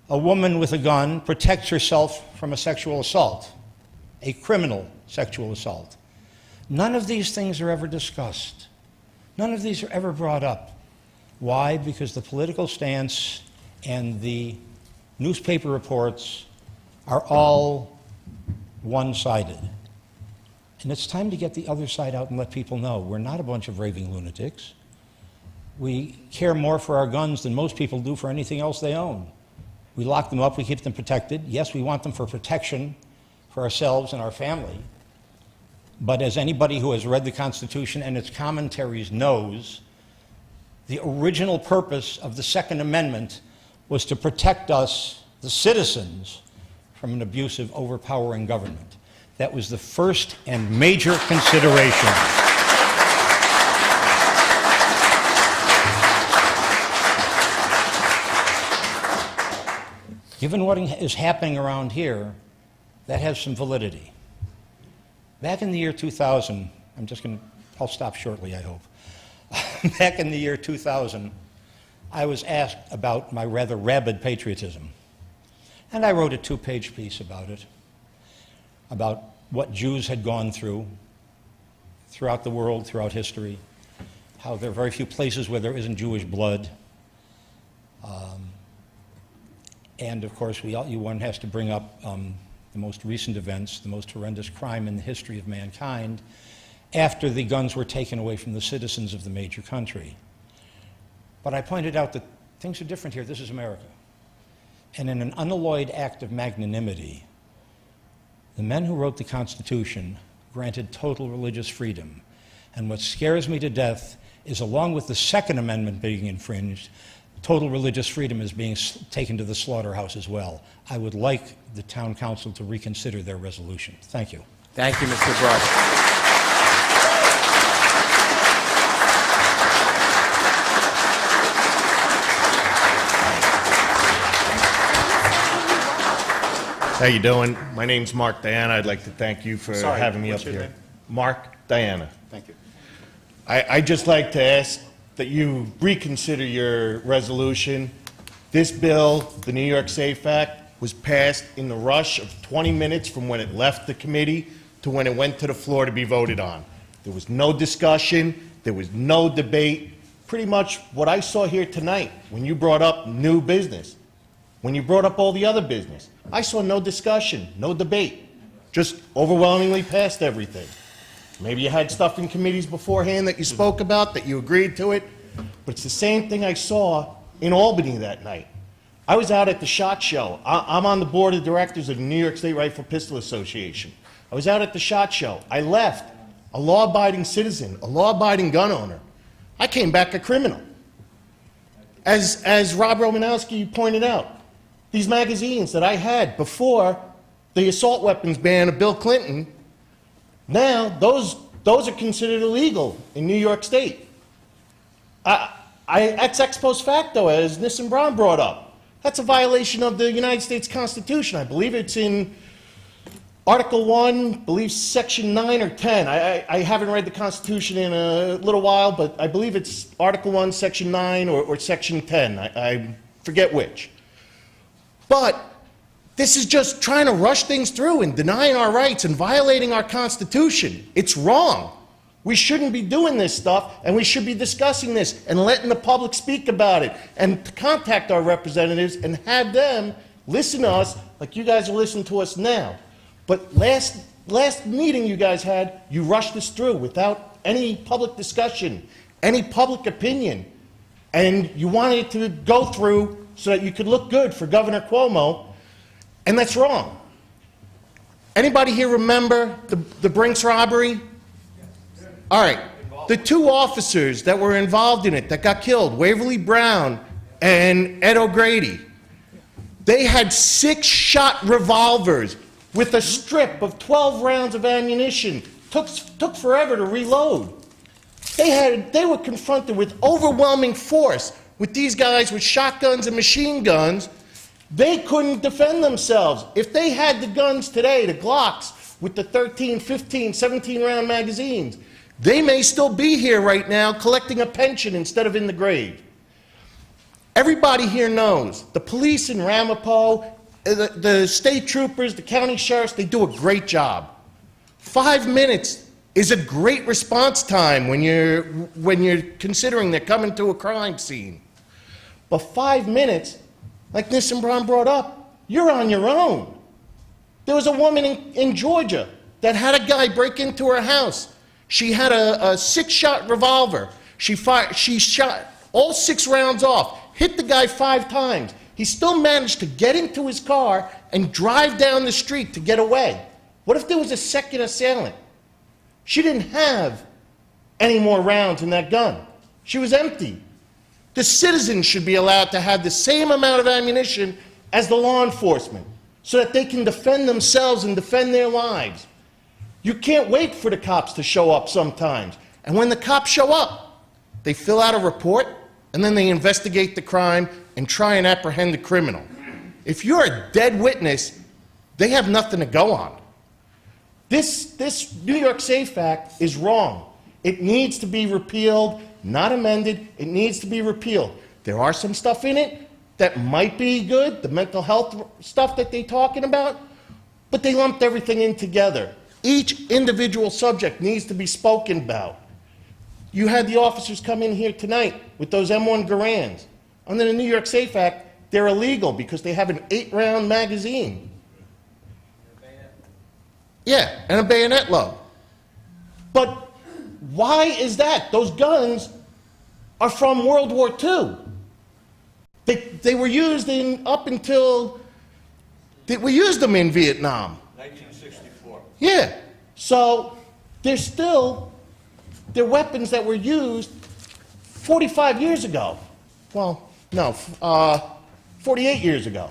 a woman with a gun protects herself from a sexual assault, a criminal sexual assault. None of these things are ever discussed. None of these are ever brought up. Why? Because the political stance and the newspaper reports are all one-sided. And it's time to get the other side out and let people know we're not a bunch of raving lunatics. We care more for our guns than most people do for anything else they own. We lock them up, we keep them protected. Yes, we want them for protection for ourselves and our family. But as anybody who has read the Constitution and its commentaries knows, the original purpose of the Second Amendment was to protect us, the citizens, from an abusive, overpowering government. That was the first and major consideration. Given what is happening around here, that has some validity. Back in the year 2000, I'll stop shortly, I hope. Back in the year 2000, I was asked about my rather rabid patriotism. And I wrote a 2-page piece about it, about what Jews had gone through throughout the world, throughout history, how there are very few places where there isn't Jewish blood. And of course, one has to bring up the most recent events, the most horrendous crime in the history of mankind, after the guns were taken away from the citizens of the major country. But I pointed out that things are different here. This is America. And in an unalloyed act of magnanimity, the men who wrote the Constitution granted total religious freedom. And what scares me to death is, along with the Second Amendment being infringed, total religious freedom is being taken to the slaughterhouse as well. I would like the town council to reconsider their resolution. Thank you. Thank you, Mr. Brush. How you doing? My name's Mark Diana. I'd like to thank you for having me up what's your here. name? Mark Diana. Thank you. I'd just like to ask that you reconsider your resolution. This bill, the New York SAFE Act, was passed in the rush of 20 minutes from when it left the committee to when it went to the floor to be voted on. There was no discussion. There was no debate. Pretty much what I saw here tonight when you brought up new business, when you brought up all the other business, I saw no discussion, no debate, just overwhelmingly passed everything. Maybe you had stuff in committees beforehand that you spoke about, that you agreed to it, but it's the same thing I saw in Albany that night. I was out at the SHOT Show. I'm on the board of directors of the New York State Rifle Pistol Association. I was out at the SHOT Show. I left a law-abiding citizen, a law-abiding gun owner. I came back a criminal. As Rob Romanowski pointed out, these magazines that I had before the assault weapons ban of Bill Clinton, now those are considered illegal in New York State. Ex post facto, as Nissim Brown brought up, that's a violation of the United States Constitution. I believe it's in Article 1, I believe Section 9 or 10. I haven't read the Constitution in a little while, but I believe it's Article 1, Section 9 or Section 10. I forget which. But this is just trying to rush things through and denying our rights and violating our Constitution. It's wrong. We shouldn't be doing this stuff, and we should be discussing this and letting the public speak about it and contact our representatives and have them listen to us like you guys are listening to us now. But last meeting you guys had, you rushed this through without any public discussion, any public opinion, and you wanted it to go through so that you could look good for Governor Cuomo, and that's wrong. Anybody here remember the Brinks robbery? All right, the 2 officers that were involved in it that got killed, Waverly Brown and Ed O'Grady, they had 6-shot revolvers with a strip of 12 rounds of ammunition. Took forever to reload. They were confronted with overwhelming force with these guys with shotguns and machine guns. They couldn't defend themselves. If they had the guns today, the Glocks with the 13, 15, 17-round magazines, they may still be here right now collecting a pension instead of in the grave. Everybody here knows the police in Ramapo, the state troopers, the county sheriffs, they do a great job. 5 minutes is a great response time when you're considering they're coming to a crime scene. But 5 minutes, like Nissim Brown brought up, you're on your own. There was a woman in Georgia that had a guy break into her house. She had a 6-shot revolver. She shot all 6 rounds off, hit the guy 5 times. He still managed to get into his car and drive down the street to get away. What if there was a second assailant? She didn't have any more rounds in that gun. She was empty. The citizens should be allowed to have the same amount of ammunition as the law enforcement so that they can defend themselves and defend their lives. You can't wait for the cops to show up sometimes. And when the cops show up, they fill out a report and then they investigate the crime and try and apprehend the criminal. If you're a dead witness, they have nothing to go on. This New York SAFE Act is wrong. It needs to be repealed, not amended. It needs to be repealed. There are some stuff in it that might be good, the mental health stuff that they're talking about, but they lumped everything in together. Each individual subject needs to be spoken about. You had the officers come in here tonight with those M1 Garands. Under the New York Safe Act, they're illegal because they have an 8-round magazine. Yeah, and a bayonet load. But why is that? Those guns are from World War II. They were used up until, we used them in Vietnam. 1964. Yeah, so they're weapons that were used 45 years ago. Well, no, 48 years ago.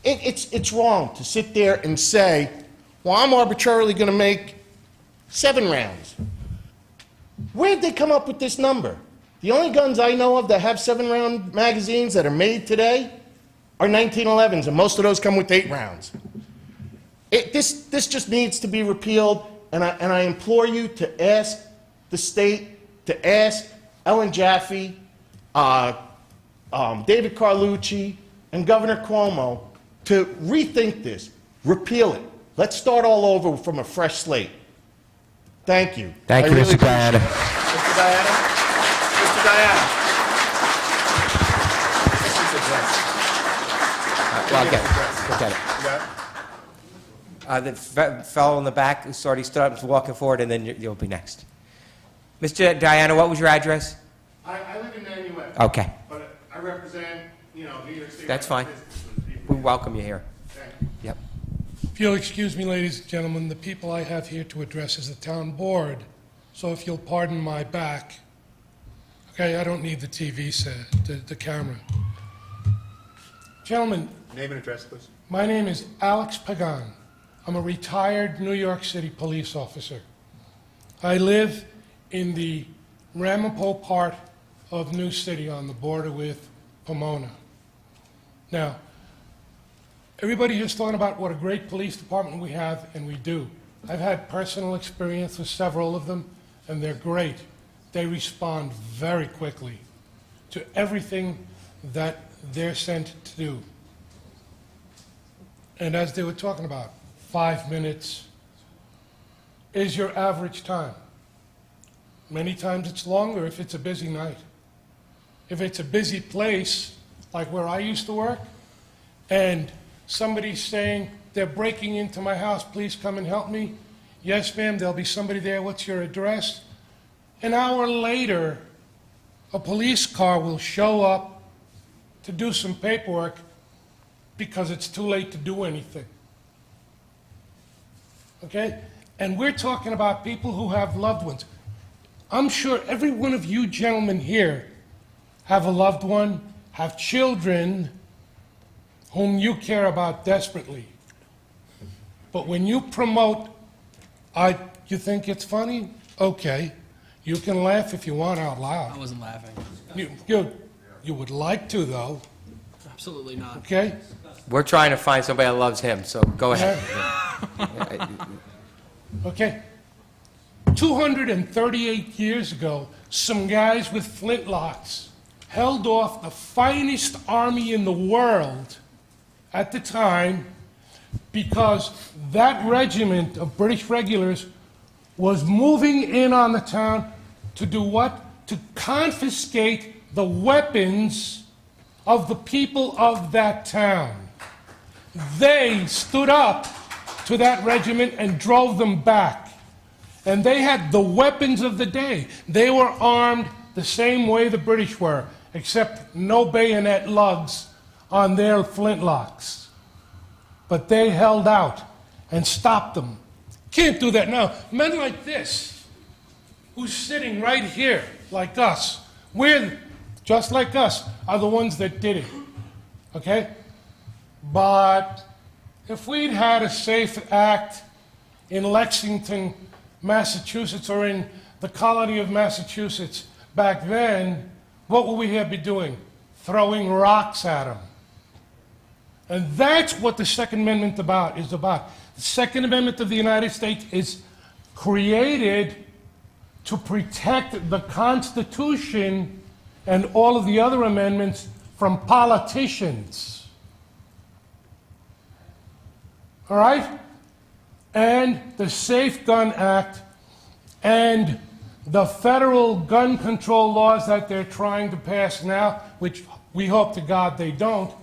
It's wrong to sit there and say, well, I'm arbitrarily going to make 7 rounds. Where'd they come up with this number? The only guns I know of that have 7-round magazines that are made today are 1911s, and most of those come with 8 rounds. This just needs to be repealed, and I implore you to ask the state, to ask Ellen Jaffe, David Carlucci, and Governor Cuomo to rethink this, repeal it. Let's start all over from a fresh slate. Thank you. Thank I you, really Mr. Diana. Mr. Diana? Mr. Diana? Well, I'll get it. The fellow in the back who's already stood up and is walking forward, and then you'll be next. Mr. Diana, what was your address? I live in Nanuet. Okay, But I represent, New York State. that's fine. businesses. We welcome you here. Thank you. Yep. If you'll excuse me, ladies and gentlemen, the people I have here to address is the town board, so if you'll pardon my back. Okay, I don't need the TV set, the camera. Gentlemen. Name and address, please. My name is Alex Pagan. I'm a retired New York City police officer. I live in the Ramapo part of New City on the border with Pomona. Now, everybody has thought about what a great police department we have, and we do. I've had personal experience with several of them, and they're great. They respond very quickly to everything that they're sent to do. And as they were talking about, 5 minutes is your average time. Many times it's longer if it's a busy night. If it's a busy place, like where I used to work, and somebody's saying, they're breaking into my house, please come and help me. Yes, ma'am, there'll be somebody there, what's your address? An hour later, a police car will show up to do some paperwork because it's too late to do anything. Okay? And we're talking about people who have loved ones. I'm sure every one of you gentlemen here have a loved one, have children whom you care about desperately. But when you promote, you think it's funny? Okay. You can laugh if you want out loud. I wasn't laughing. You would like to, though. Absolutely not. Okay? We're trying to find somebody that loves him, so go ahead. Okay. 238 years ago, some guys with flintlocks held off the finest army in the world at the time because that regiment of British regulars was moving in on the town to do what? To confiscate the weapons of the people of that town. They stood up to that regiment and drove them back. And they had the weapons of the day. They were armed the same way the British were, except no bayonet lugs on their flintlocks. But they held out and stopped them. Can't do that now. Men like this, who's sitting right here, like us, we're just like us, are the ones that did it. Okay? But if we'd had a SAFE Act in Lexington, Massachusetts, or in the colony of Massachusetts back then, what would we have been doing? Throwing rocks at them. And that's what the Second Amendment is about. The Second Amendment of the United States is created to protect the Constitution and all of the other amendments from politicians. All right? And the Safe Gun Act and the federal gun control laws that they're trying to pass now, which we hope to God they don't,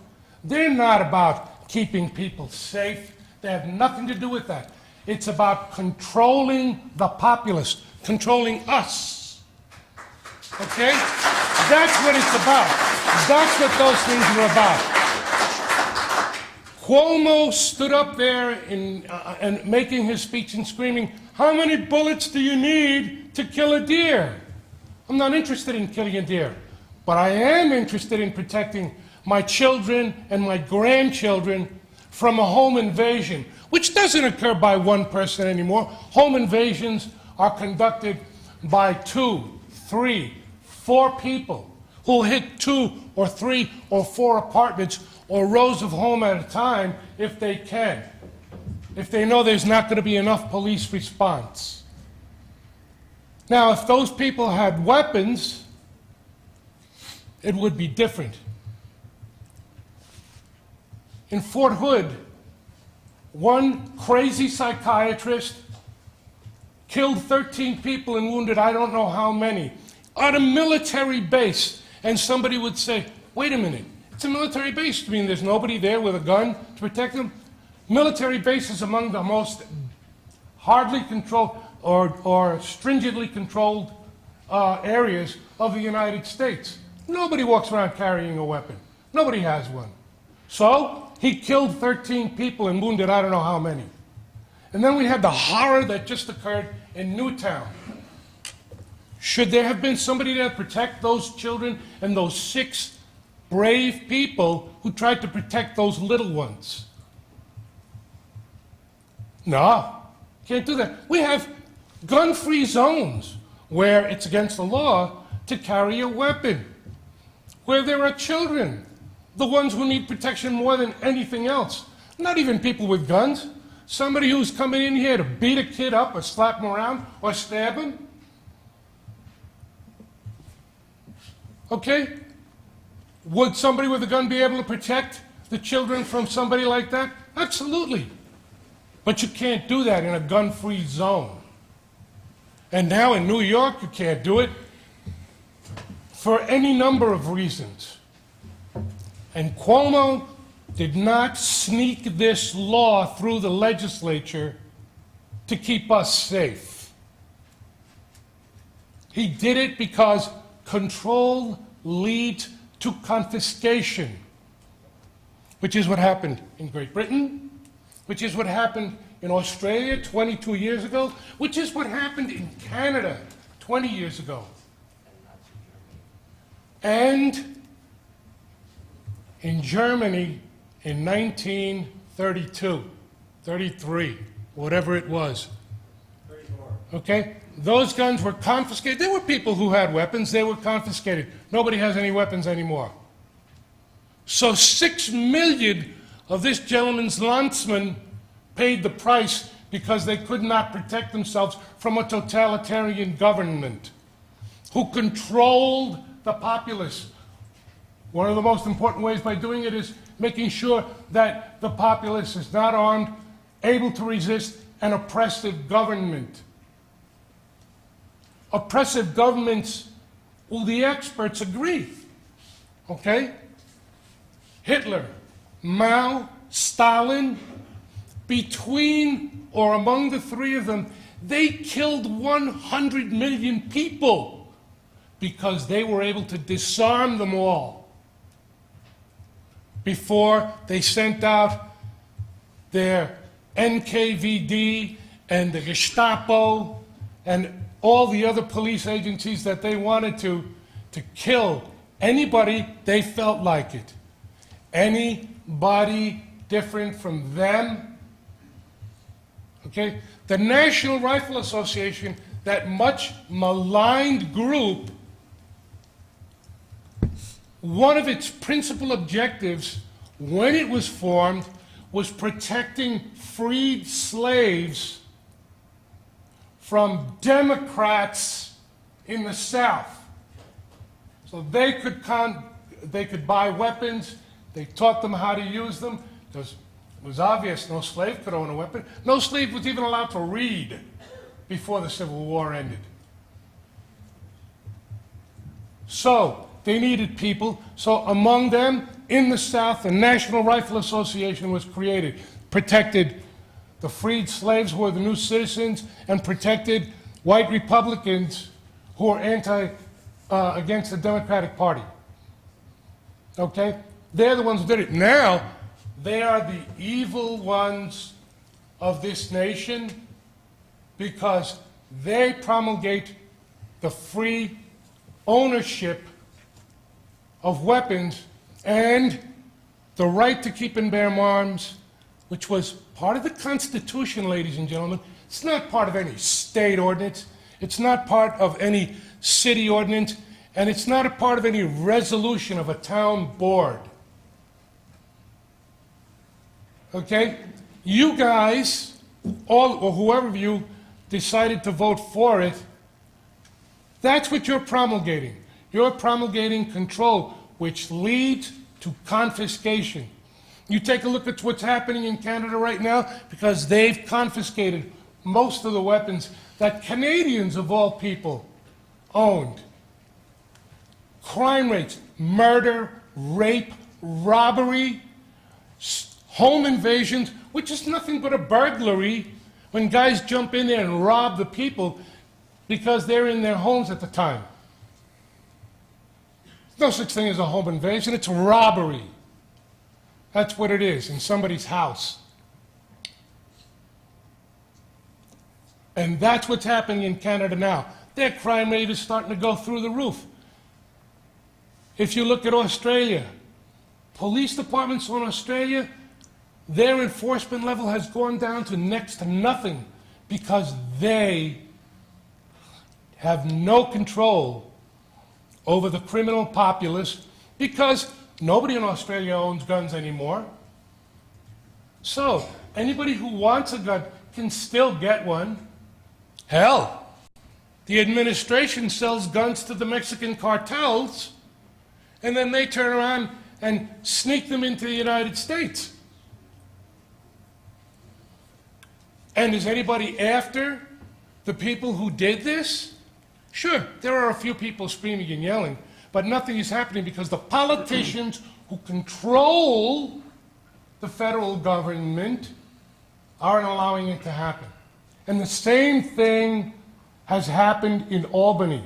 they're not about keeping people safe. They have nothing to do with that. It's about controlling the populace, controlling us. Okay? That's what it's about. That's what those things are about. Cuomo stood up there and making his speech and screaming, "How many bullets do you need to kill a deer?" I'm not interested in killing a deer, but I am interested in protecting my children and my grandchildren from a home invasion, which doesn't occur by one person anymore. Home invasions are conducted by 2, 3, 4 people who'll hit 2 or 3 or 4 apartments or rows of home at a time if they can, if they know there's not going to be enough police response. Now, if those people had weapons, it would be different. In Fort Hood, one crazy psychiatrist killed 13 people and wounded I don't know how many on a military base. And somebody would say, wait a minute, it's a military base. I mean, there's nobody there with a gun to protect them? Military bases among the most hardly controlled or stringently controlled areas of the United States. Nobody walks around carrying a weapon. Nobody has one. So he killed 13 people and wounded I don't know how many. And then we had the horror that just occurred in Newtown. Should there have been somebody there to protect those children and those 6 brave people who tried to protect those little ones? No, can't do that. We have gun-free zones where it's against the law to carry a weapon, where there are children, the ones who need protection more than anything else. Not even people with guns. Somebody who's coming in here to beat a kid up or slap him around or stab him. Okay? Would somebody with a gun be able to protect the children from somebody like that? Absolutely. But you can't do that in a gun-free zone. And now in New York, you can't do it for any number of reasons. And Cuomo did not sneak this law through the legislature to keep us safe. He did it because control leads to confiscation, which is what happened in Great Britain, which is what happened in Australia 22 years ago, which is what happened in Canada 20 years ago. And in Germany in 1932, 33, whatever it was. 34. Okay? Those guns were confiscated. There were people who had weapons. They were confiscated. Nobody has any weapons anymore. So 6 million of this gentleman's landsmen paid the price because they could not protect themselves from a totalitarian government who controlled the populace. One of the most important ways by doing it is making sure that the populace is not armed, able to resist an oppressive government. Oppressive governments, well, the experts agree. Okay? Hitler, Mao, Stalin, between or among the 3 of them, they killed 100 million people because they were able to disarm them all before they sent out their NKVD and the Gestapo and all the other police agencies that they wanted to kill anybody they felt like it. Anybody different from them. Okay? The National Rifle Association, that much maligned group, one of its principal objectives when it was formed was protecting freed slaves from Democrats in the South. So they could buy weapons. They taught them how to use them. It was obvious no slave could own a weapon. No slave was even allowed to read before the Civil War ended. So they needed people. So among them, in the South, the National Rifle Association was created, protected the freed slaves who were the new citizens, and protected white Republicans who were against the Democratic Party. Okay? They're the ones who did it. Now, they are the evil ones of this nation because they promulgate the free ownership of weapons and the right to keep and bear arms, which was part of the Constitution, ladies and gentlemen. It's not part of any state ordinance. It's not part of any city ordinance. And it's not a part of any resolution of a town board. Okay? You guys, all or whoever of you decided to vote for it, that's what you're promulgating. You're promulgating control, which leads to confiscation. You take a look at what's happening in Canada right now, because they've confiscated most of the weapons that Canadians, of all people, owned. Crime rates, murder, rape, robbery, home invasions, which is nothing but a burglary when guys jump in there and rob the people because they're in their homes at the time. There's no such thing as a home invasion, it's robbery. That's what it is, in somebody's house. And that's what's happening in Canada now. Their crime rate is starting to go through the roof. If you look at Australia, police departments in Australia, their enforcement level has gone down to next to nothing because they have no control over the criminal populace because nobody in Australia owns guns anymore. So, anybody who wants a gun can still get one. Hell, the administration sells guns to the Mexican cartels, and then they turn around and sneak them into the United States. And is anybody after the people who did this? Sure, there are a few people screaming and yelling, but nothing is happening because the politicians who control the federal government aren't allowing it to happen. And the same thing has happened in Albany.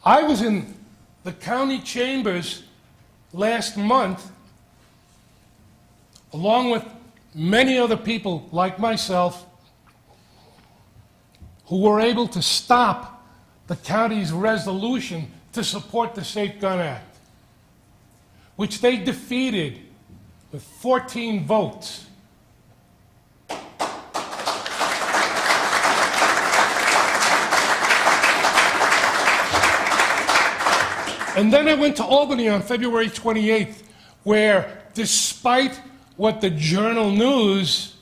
I was in the county chambers last month, along with many other people like myself, who were able to stop the county's resolution to support the Safe Gun Act, which they defeated with 14 votes. And then I went to Albany on February 28th, where despite what the Journal News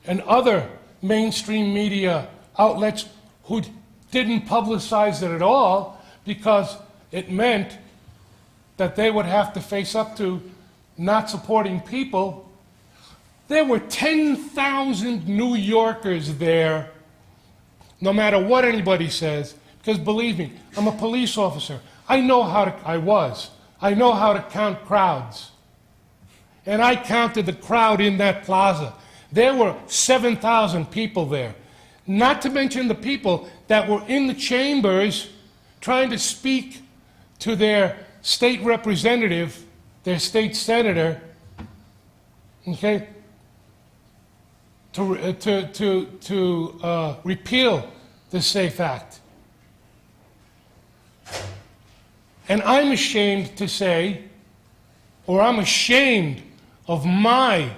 and other mainstream media outlets who didn't publicize it at all because it meant that they would have to face up to not supporting people, there were 10,000 New Yorkers there, no matter what anybody says, because believe me, I'm a police officer. I know how to count crowds. And I counted the crowd in that plaza. There were 7,000 people there. Not to mention the people that were in the chambers trying to speak to their state representative, their state senator, okay, to repeal the SAFE Act. And I'm ashamed to say, or I'm ashamed of my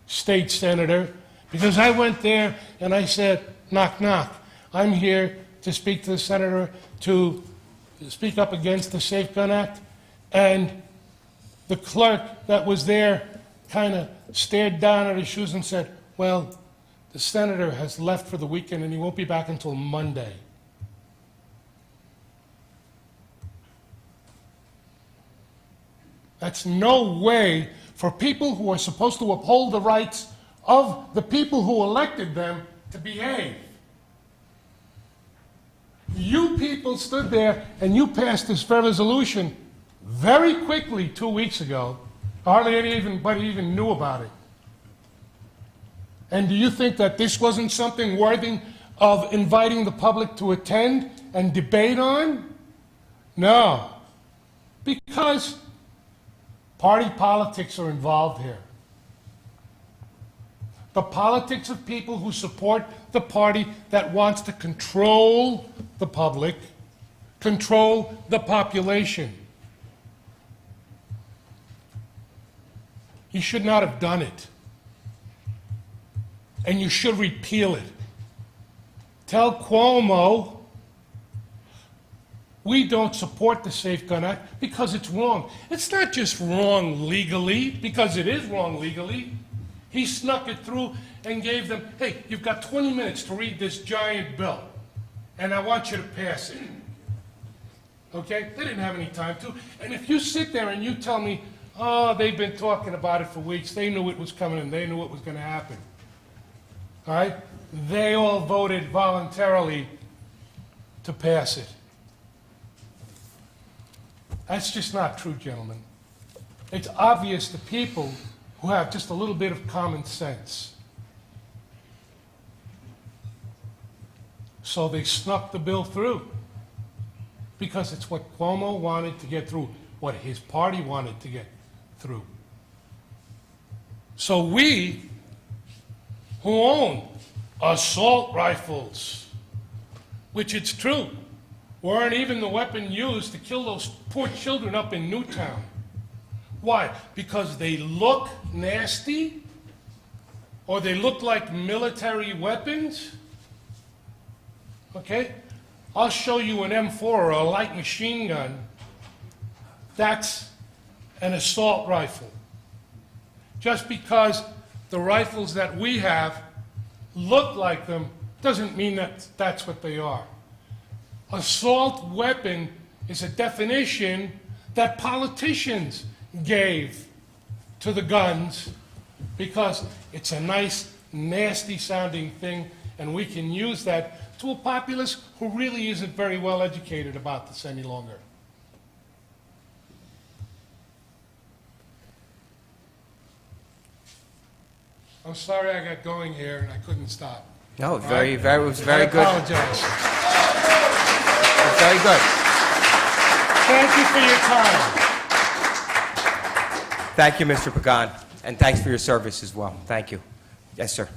state senator, because I went there and I said, knock, knock. I'm here to speak to the senator to speak up against the Safe Gun Act. And the clerk that was there kind of stared down at his shoes and said, well, the senator has left for the weekend and he won't be back until Monday. That's no way for people who are supposed to uphold the rights of the people who elected them to behave. You people stood there and you passed this resolution very quickly 2 weeks ago. Hardly anybody even knew about it. And do you think that this wasn't something worthy of inviting the public to attend and debate on? No. Because party politics are involved here. The politics of people who support the party that wants to control the public, control the population. You should not have done it. And you should repeal it. Tell Cuomo we don't support the Safe Gun Act because it's wrong. It's not just wrong legally, because it is wrong legally. He snuck it through and gave them, hey, you've got 20 minutes to read this giant bill, and I want you to pass it. Okay? They didn't have any time to. And if you sit there and you tell me, oh, they've been talking about it for weeks, they knew it was coming and they knew it was going to happen. All right? They all voted voluntarily to pass it. That's just not true, gentlemen. It's obvious to people who have just a little bit of common sense. So they snuck the bill through because it's what Cuomo wanted to get through, what his party wanted to get through. So we, who own assault rifles, which it's true, weren't even the weapon used to kill those poor children up in Newtown. Why? Because they look nasty? Or they look like military weapons? Okay? I'll show you an M4 or a light machine gun. That's an assault rifle. Just because the rifles that we have look like them doesn't mean that that's what they are. Assault weapon is a definition that politicians gave to the guns because it's a nice, nasty-sounding thing, and we can use that to a populace who really isn't very well educated about this any longer. I'm sorry I got going here and I couldn't stop. No, it was very good. I apologize. It was very good. Thank you for your time. Thank you, Mr. Pagan, and thanks for your service as well. Thank you. Yes, sir.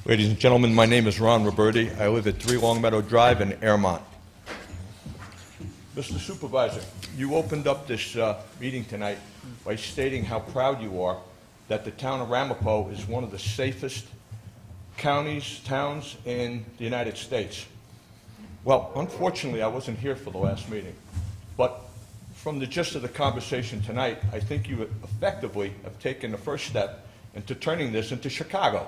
Ladies and gentlemen, my name is Ron Roberti. I live at 3 Longmeadow Drive in Airmont. Mr. Supervisor, you opened up this meeting tonight by stating how proud you are that the town of Ramapo is one of the safest counties, towns in the United States. Well, unfortunately, I wasn't here for the last meeting, but from the gist of the conversation tonight, I think you effectively have taken the first step into turning this into Chicago.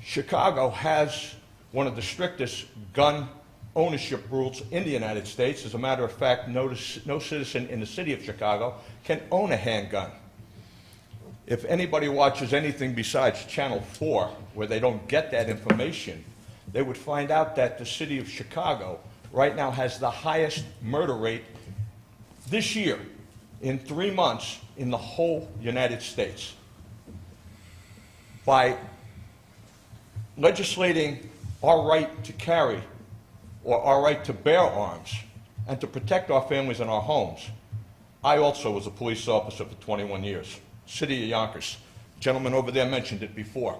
Chicago has one of the strictest gun ownership rules in the United States. As a matter of fact, no citizen in the city of Chicago can own a handgun. If anybody watches anything besides Channel 4, where they don't get that information, they would find out that the city of Chicago right now has the highest murder rate this year in 3 months in the whole United States. By legislating our right to carry or our right to bear arms and to protect our families and our homes. I also was a police officer for 21 years, city of Yonkers. Gentleman over there mentioned it before.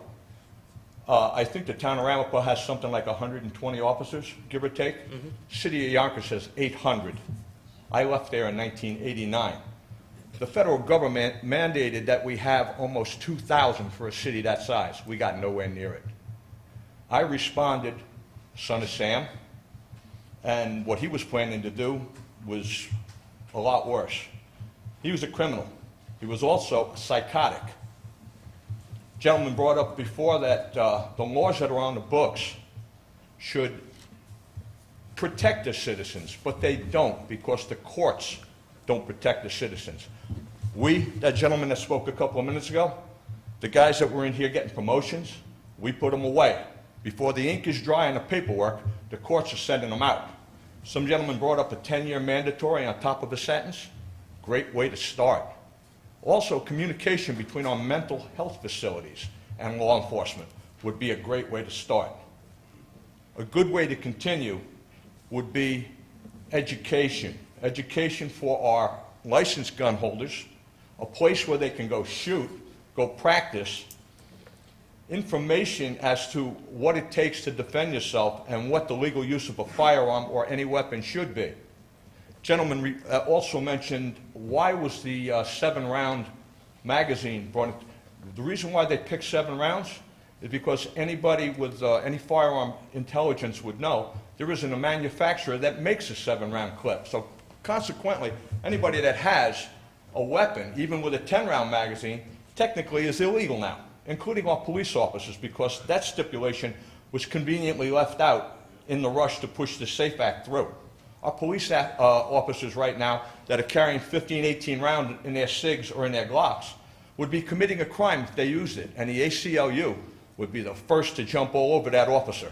I think the town of Ramapo has something like 120 officers, give or take. City of Yonkers has 800. I left there in 1989. The federal government mandated that we have almost 2,000 for a city that size. We got nowhere near it. I responded, son of Sam, and what he was planning to do was a lot worse. He was a criminal. He was also psychotic. Gentleman brought up before that the laws that are on the books should protect the citizens, but they don't because the courts don't protect the citizens. That gentleman that spoke a couple of minutes ago, the guys that were in here getting promotions, we put them away. Before the ink is dry on the paperwork, the courts are sending them out. Some gentleman brought up a 10-year mandatory on top of a sentence. Great way to start. Also, communication between our mental health facilities and law enforcement would be a great way to start. A good way to continue would be education. Education for our licensed gun holders, a place where they can go shoot, go practice, information as to what it takes to defend yourself and what the legal use of a firearm or any weapon should be. Gentleman also mentioned why was the 7-round magazine brought in. The reason why they picked 7 rounds is because anybody with any firearm intelligence would know there isn't a manufacturer that makes a 7-round clip. So consequently, anybody that has a weapon, even with a 10-round magazine, technically is illegal now, including our police officers, because that stipulation was conveniently left out in the rush to push the SAFE Act through. Our police officers right now that are carrying 15, 18 rounds in their SIGs or in their Glocks would be committing a crime if they used it, and the ACLU would be the first to jump all over that officer.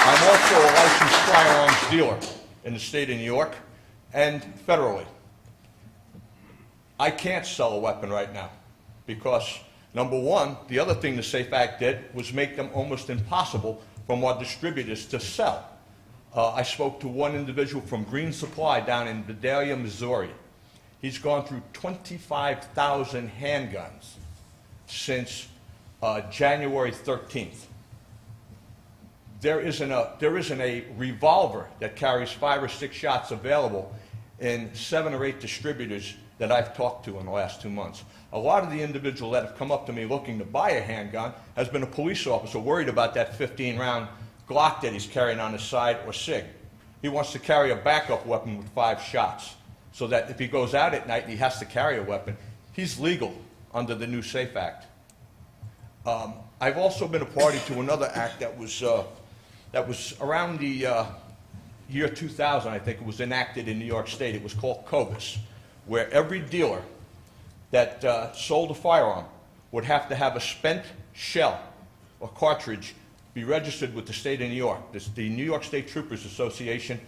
I'm also a licensed firearms dealer in the state of New York and federally. I can't sell a weapon right now because, number one, the other thing the SAFE Act did was make them almost impossible from our distributors to sell. I spoke to one individual from Green Supply down in Vidalia, Missouri. He's gone through 25,000 handguns since January 13th. There isn't a revolver that carries 5 or 6 shots available in 7 or 8 distributors that I've talked to in the last 2 months. A lot of the individuals that have come up to me looking to buy a handgun has been a police officer worried about that 15-round Glock that he's carrying on his side or SIG. He wants to carry a backup weapon with 5 shots so that if he goes out at night and he has to carry a weapon, he's legal under the new SAFE Act. I've also been a party to another act that was around the year 2000, I think it was enacted in New York State. It was called COBIS, where every dealer that sold a firearm would have to have a spent shell or cartridge be registered with the state of New York. The New York State Troopers Association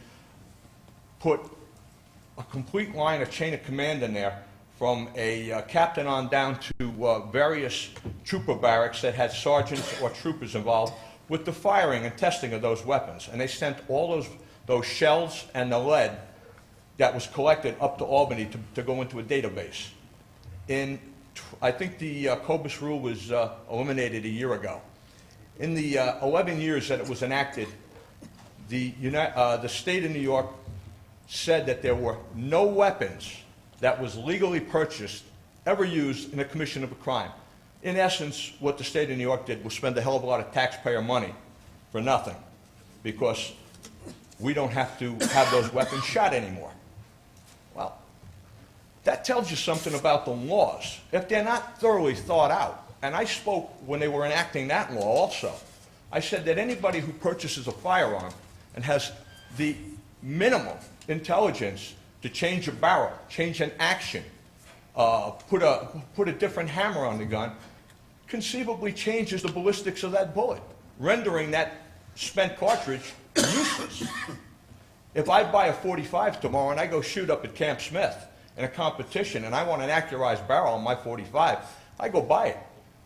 put a complete line, a chain of command in there from a captain on down to various trooper barracks that had sergeants or troopers involved with the firing and testing of those weapons. And they sent all those shells and the lead that was collected up to Albany to go into a database. I think the COBIS rule was eliminated a year ago. In the 11 years that it was enacted, the state of New York said that there were no weapons that was legally purchased ever used in the commission of a crime. In essence, what the state of New York did was spend a hell of a lot of taxpayer money for nothing because we don't have to have those weapons shot anymore. Well, that tells you something about the laws. If they're not thoroughly thought out, and I spoke when they were enacting that law also, I said that anybody who purchases a firearm and has the minimum intelligence to change a barrel, change an action, put a different hammer on the gun, conceivably changes the ballistics of that bullet, rendering that spent cartridge useless. If I buy a .45 tomorrow and I go shoot up at Camp Smith in a competition and I want an accurized barrel on my .45, I go buy it.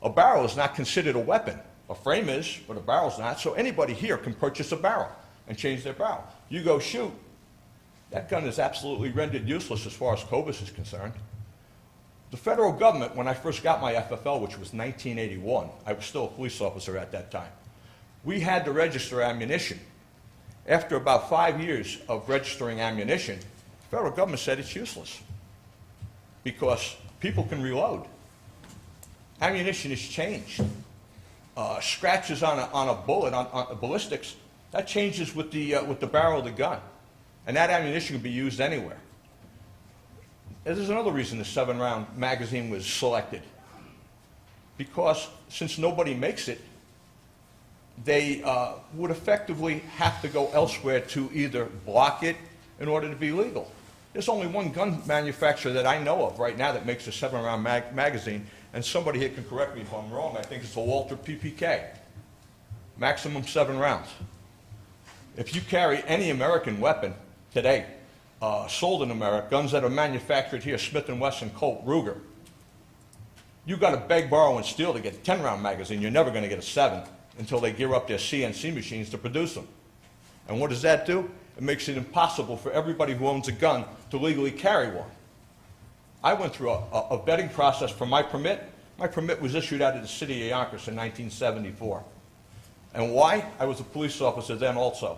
A barrel is not considered a weapon. A frame is, but a barrel's not. So anybody here can purchase a barrel and change their barrel. You go shoot, that gun is absolutely rendered useless as far as COBIS is concerned. The federal government, when I first got my FFL, which was 1981, I was still a police officer at that time, we had to register ammunition. After about 5 years of registering ammunition, the federal government said it's useless because people can reload. Ammunition has changed. Scratches on a bullet, on ballistics, that changes with the barrel of the gun. And that ammunition can be used anywhere. There's another reason the 7-round magazine was selected. because since nobody makes it, they would effectively have to go elsewhere to either block it in order to be legal. There's only one gun manufacturer that I know of right now that makes a 7-round magazine, and somebody here can correct me if I'm wrong. I think it's a Walter PPK. Maximum 7 rounds. If you carry any American weapon today, sold in America, guns that are manufactured here, Smith & Wesson, Colt, Ruger, you got to beg, borrow, and steal to get a 10-round magazine. You're never going to get a 7 until they gear up their CNC machines to produce them. And what does that do? It makes it impossible for everybody who owns a gun to legally carry one. I went through a vetting process for my permit. My permit was issued out of the city of Yonkers in 1974. And why? I was a police officer then also.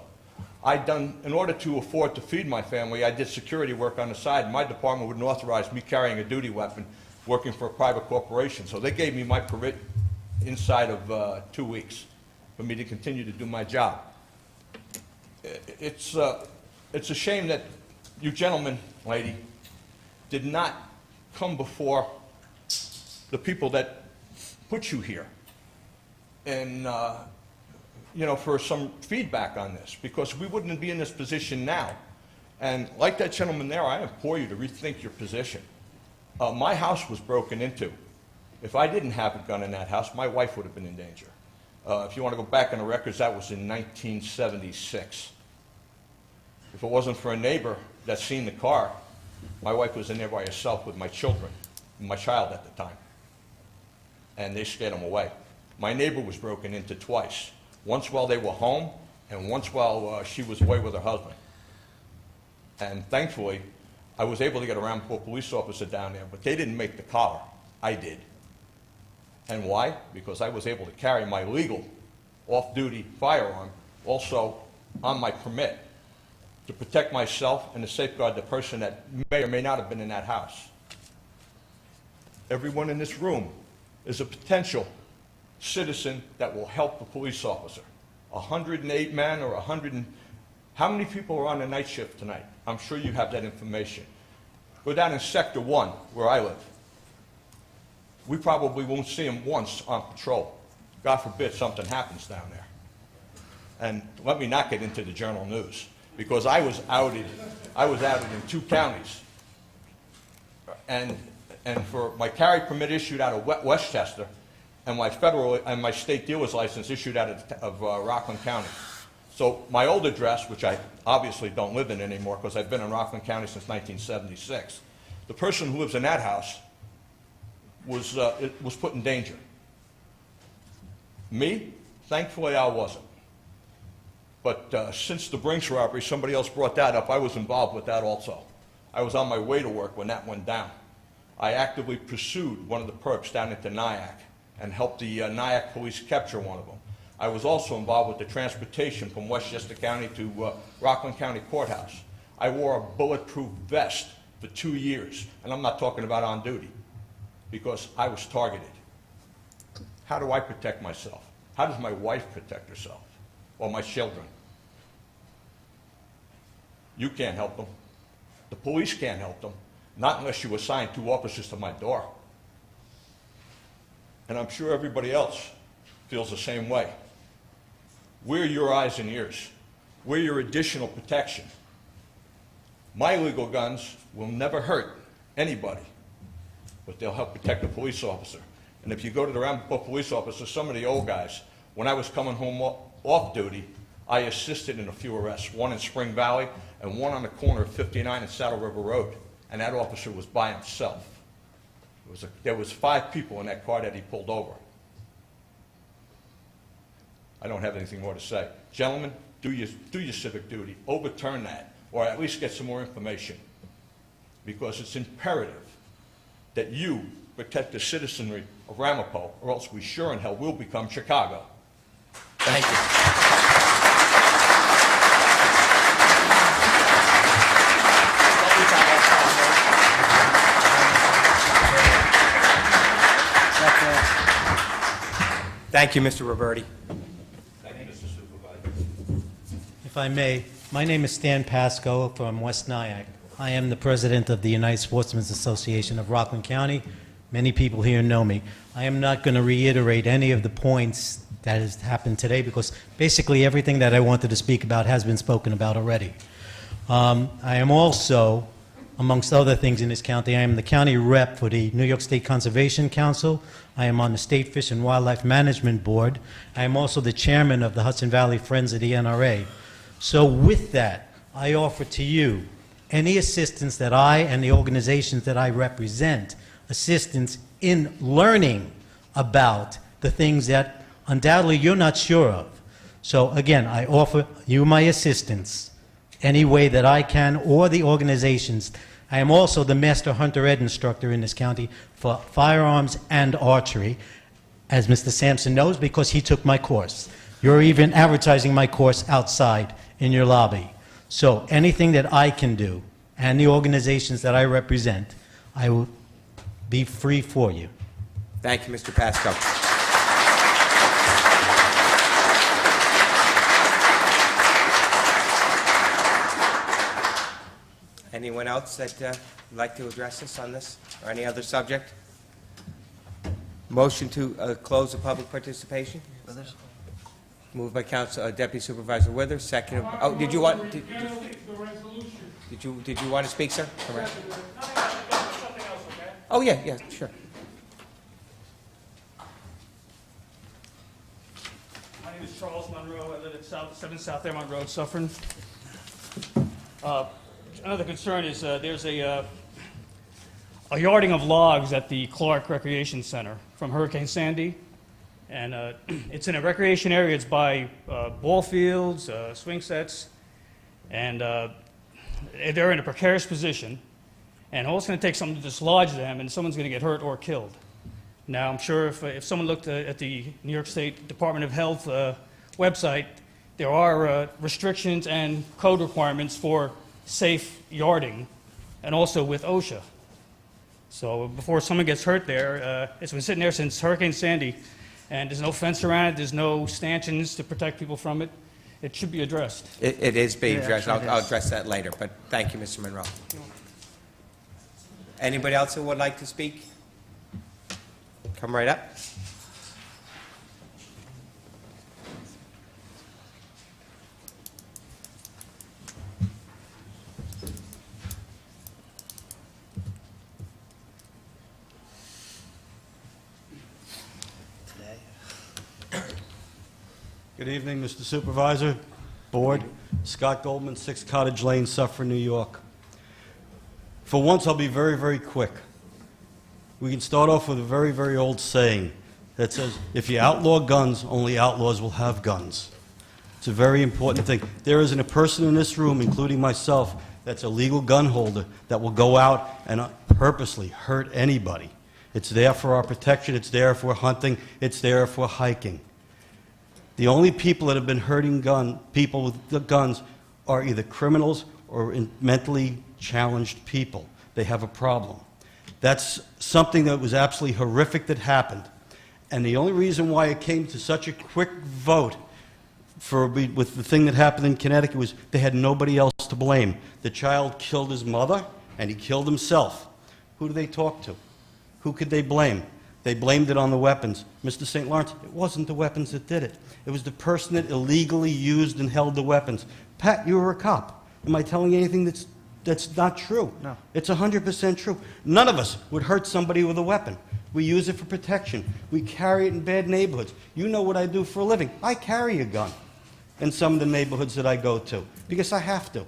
In order to afford to feed my family, I did security work on the side. My department wouldn't authorize me carrying a duty weapon working for a private corporation. So they gave me my permit inside of 2 weeks for me to continue to do my job. It's a shame that you gentlemen, lady, did not come before the people that put you here and for some feedback on this, because we wouldn't be in this position now. And like that gentleman there, I implore you to rethink your position. My house was broken into. If I didn't have a gun in that house, my wife would have been in danger. If you want to go back in the records, that was in 1976. If it wasn't for a neighbor that seen the car, my wife was in there by herself with my children, my child at the time. And they scared him away. My neighbor was broken into twice. Once while they were home, and once while she was away with her husband. And thankfully, I was able to get around to a police officer down there, but they didn't make the collar. I did. And why? Because I was able to carry my legal off-duty firearm also on my permit to protect myself and to safeguard the person that may or may not have been in that house. Everyone in this room is a potential citizen that will help the police officer. 108 men or 100 and... How many people are on the night shift tonight? I'm sure you have that information. Go down in Sector 1, where I live. We probably won't see them once on patrol. God forbid something happens down there. And let me not get into the Journal News, because I was outed in 2 counties. And for my carry permit issued out of Westchester, and my federal and my state dealer's license issued out of Rockland County. So my old address, which I obviously don't live in anymore because I've been in Rockland County since 1976, the person who lives in that house was put in danger. Me, thankfully I wasn't. But since the Brinks robbery, somebody else brought that up, I was involved with that also. I was on my way to work when that went down. I actively pursued one of the perps down into Nyack and helped the Nyack police capture one of them. I was also involved with the transportation from Westchester County to Rockland County Courthouse. I wore a bulletproof vest for 2 years, and I'm not talking about on duty, because I was targeted. How do I protect myself? How does my wife protect herself? Or my children? You can't help them. The police can't help them, not unless you assign 2 officers to my door. And I'm sure everybody else feels the same way. We're your eyes and ears. We're your additional protection. My legal guns will never hurt anybody, but they'll help protect the police officer. And if you go to the Ramapo police officer, some of the old guys, when I was coming home off duty, I assisted in a few arrests, one in Spring Valley and one on the corner of 59 and Saddle River Road. And that officer was by himself. There was 5 people in that car that he pulled over. I don't have anything more to say. Gentlemen, do your civic duty. Overturn that, or at least get some more information, because it's imperative that you protect the citizenry of Ramapo, or else we sure in hell will become Chicago. Thank you. Thank you, Mr. Roberti. Thank you, Mr. Supervisor. If I may, my name is Stan Pasco from West Nyack. I am the president of the United Sportsmen's Association of Rockland County, Many people here know me. I am not going to reiterate any of the points that has happened today because basically everything that I wanted to speak about has been spoken about already. I am also, amongst other things in this county, I am the county rep for the New York State Conservation Council. I am on the State Fish and Wildlife Management Board. I am also the chairman of the Hudson Valley Friends of the NRA. So with that, I offer to you any assistance that I and the organizations that I represent, assistance in learning about the things that undoubtedly you're not sure of. So again, I offer you my assistance any way that I can, or the organizations. I am also the Master Hunter Ed instructor in this county for firearms and archery, as Mr. Sampson knows, because he took my course. You're even advertising my course outside in your lobby. So anything that I can do, and the organizations that I represent, I will be free for you. Thank you, Mr. Pasco. Anyone else that would like to address us on this, or any other subject? Motion to close the public participation? Moved by Deputy Supervisor Withers, second. Oh, did you want? Did you want to speak, sir? All right. Oh yeah, sure. My name is Charles Monroe. I live at 7 South Airmont Road, Suffern. Another concern is there's a yarding of logs at the Clark Recreation Center from Hurricane Sandy. And it's in a recreation area. It's by ball fields, swing sets, and they're in a precarious position. And all it's going to take something to dislodge them, and someone's going to get hurt or killed. Now, I'm sure if someone looked at the New York State Department of Health website, there are restrictions and code requirements for safe yarding, and also with OSHA. So before someone gets hurt there, it's been sitting there since Hurricane Sandy, and there's no fence around it, there's no stanchions to protect people from it. It should be addressed. It is being addressed. actually it I'll is. address that later, but thank you, Mr. Monroe. Anybody else who would like to speak? Come right up. Good evening, Mr. Supervisor, Board. Scott Goldman, 6 Cottage Lane, Suffern, New York. For once, I'll be very, very quick. We can start off with a very, very old saying that says, if you outlaw guns, only outlaws will have guns. It's a very important thing. There isn't a person in this room, including myself, that's a legal gun holder that will go out and purposely hurt anybody. It's there for our protection. It's there for hunting. It's there for hiking. The only people that have been hurting people with the guns are either criminals or mentally challenged people. They have a problem. That's something that was absolutely horrific that happened. And the only reason why it came to such a quick vote with the thing that happened in Connecticut was they had nobody else to blame. The child killed his mother, and he killed himself. Who do they talk to? Who could they blame? They blamed it on the weapons. Mr. St. Lawrence, it wasn't the weapons that did it. It was the person that illegally used and held the weapons. Pat, you were a cop. Am I telling you anything that's not true? No. It's 100% true. None of us would hurt somebody with a weapon. We use it for protection. We carry it in bad neighborhoods. You know what I do for a living. I carry a gun in some of the neighborhoods that I go to because I have to.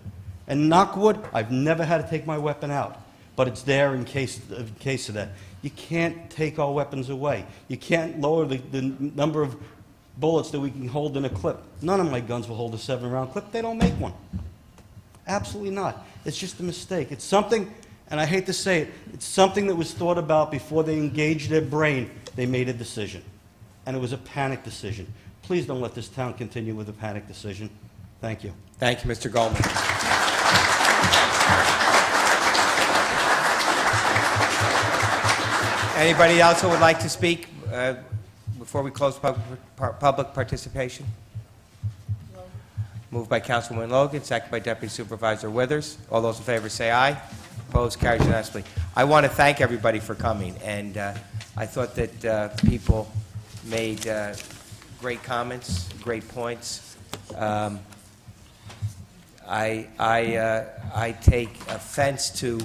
And knock wood, I've never had to take my weapon out. But it's there in case of that. You can't take our weapons away. You can't lower the number of bullets that we can hold in a clip. None of my guns will hold a 7-round clip. They don't make one. Absolutely not. It's just a mistake. It's something, and I hate to say it, it's something that was thought about before they engaged their brain. They made a decision. And it was a panic decision. Please don't let this town continue with a panic decision. Thank you. Thank you, Mr. Goldman. Anybody else who would like to speak before we close public participation? Moved by Councilman Logan, second by Deputy Supervisor Withers. All those in favor say aye. Opposed? Carried unanimously. I want to thank everybody for coming, and I thought that people made great comments, great points. I take offense to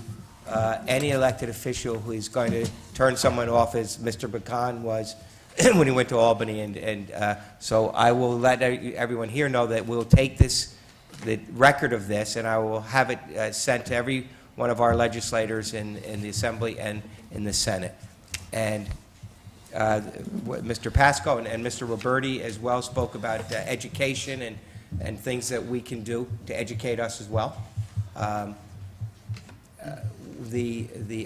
any elected official who is going to turn someone off, as Mr. Bacan was when he went to Albany, and so I will let everyone here know that we'll take the record of this, and I will have it sent to every one of our legislators in the Assembly and in the Senate. And Mr. Pasco and Mr. Roberti as well spoke about education and things that we can do to educate us as well.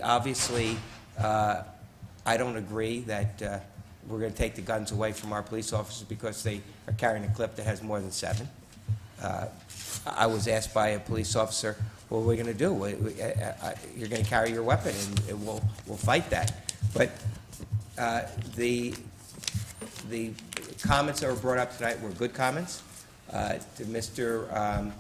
Obviously, I don't agree that we're going to take the guns away from our police officers because they are carrying a clip that has more than 7. I was asked by a police officer, what are we going to do? You're going to carry your weapon, and we'll fight that. But the comments that were brought up tonight were good comments. To Mr.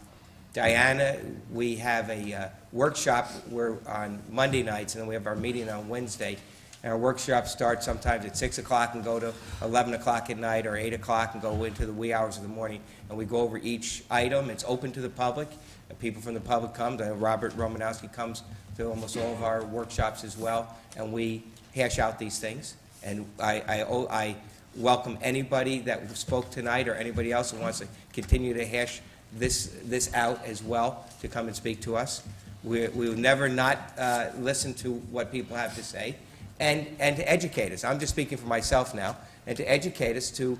Diana, we have a workshop. We're on Monday nights, and then we have our meeting on Wednesday. And our workshops start sometimes at 6 o'clock and go to 11 o'clock at night, or 8 o'clock and go into the wee hours of the morning. And we go over each item. It's open to the public. People from the public come. Robert Romanowski comes to almost all of our workshops as well. And we hash out these things. And I welcome anybody that spoke tonight or anybody else who wants to continue to hash this out as well to come and speak to us. We will never not listen to what people have to say. And to educate us. I'm just speaking for myself now, and to educate us to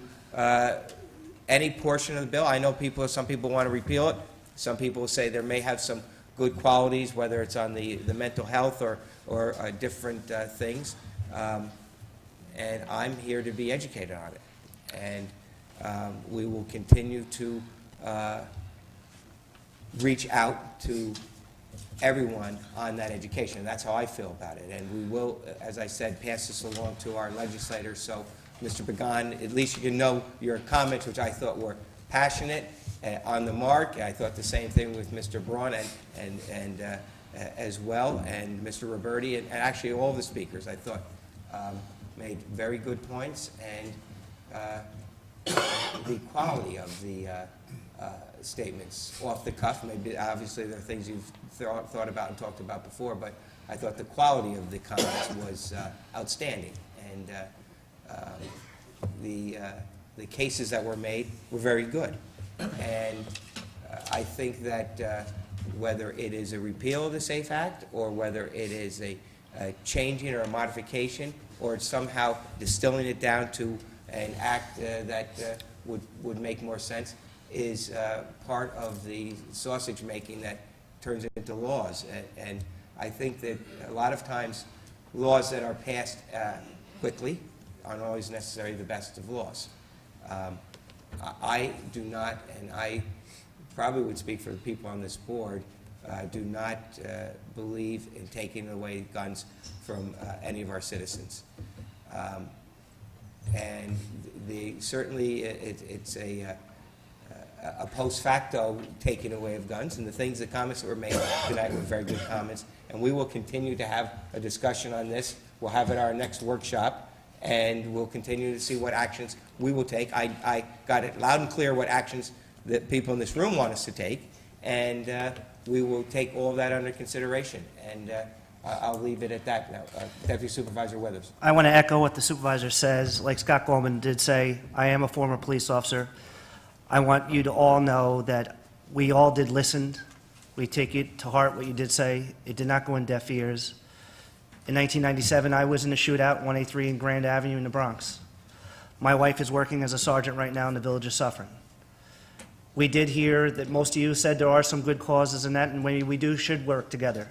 any portion of the bill. I know some people want to repeal it. Some people say there may have some good qualities, whether it's on the mental health or different things. And I'm here to be educated on it. And we will continue to reach out to everyone on that education. That's how I feel about it. And we will, as I said, pass this along to our legislators. So, Mr. Pagan, at least you can know your comments, which I thought were passionate, on the mark. I thought the same thing with Mr. Braun and as well, and Mr. Roberti, and actually all the speakers, I thought, made very good points. And the quality of the statements off the cuff, maybe obviously there are things you've thought about and talked about before, but I thought the quality of the comments was outstanding, and the cases that were made were very good. And I think that whether it is a repeal of the SAFE Act or whether it is a changing or a modification, or it's somehow distilling it down to an act that would make more sense, is part of the sausage making that turns it into laws. And I think that a lot of times laws that are passed quickly aren't always necessarily the best of laws. I do not, and I probably would speak for the people on this board, do not believe in taking away guns from any of our citizens. And certainly it's a post facto taking away of guns, and the comments that were made tonight were very good comments, and we will continue to have a discussion on this. We'll have it at our next workshop, and we'll continue to see what actions we will take. I got it loud and clear what actions that people in this room want us to take, and we will take all of that under consideration, and I'll leave it at that now. Deputy Supervisor Withers. I want to echo what the supervisor says. Like Scott Goldman did say, I am a former police officer. I want you to all know that we all did listen. We take it to heart what you did say. It did not go in deaf ears. In 1997, I was in a shootout, 183 in Grand Avenue in the Bronx. My wife is working as a sergeant right now in the village of Suffern. We did hear that most of you said there are some good causes in that, and we should work together.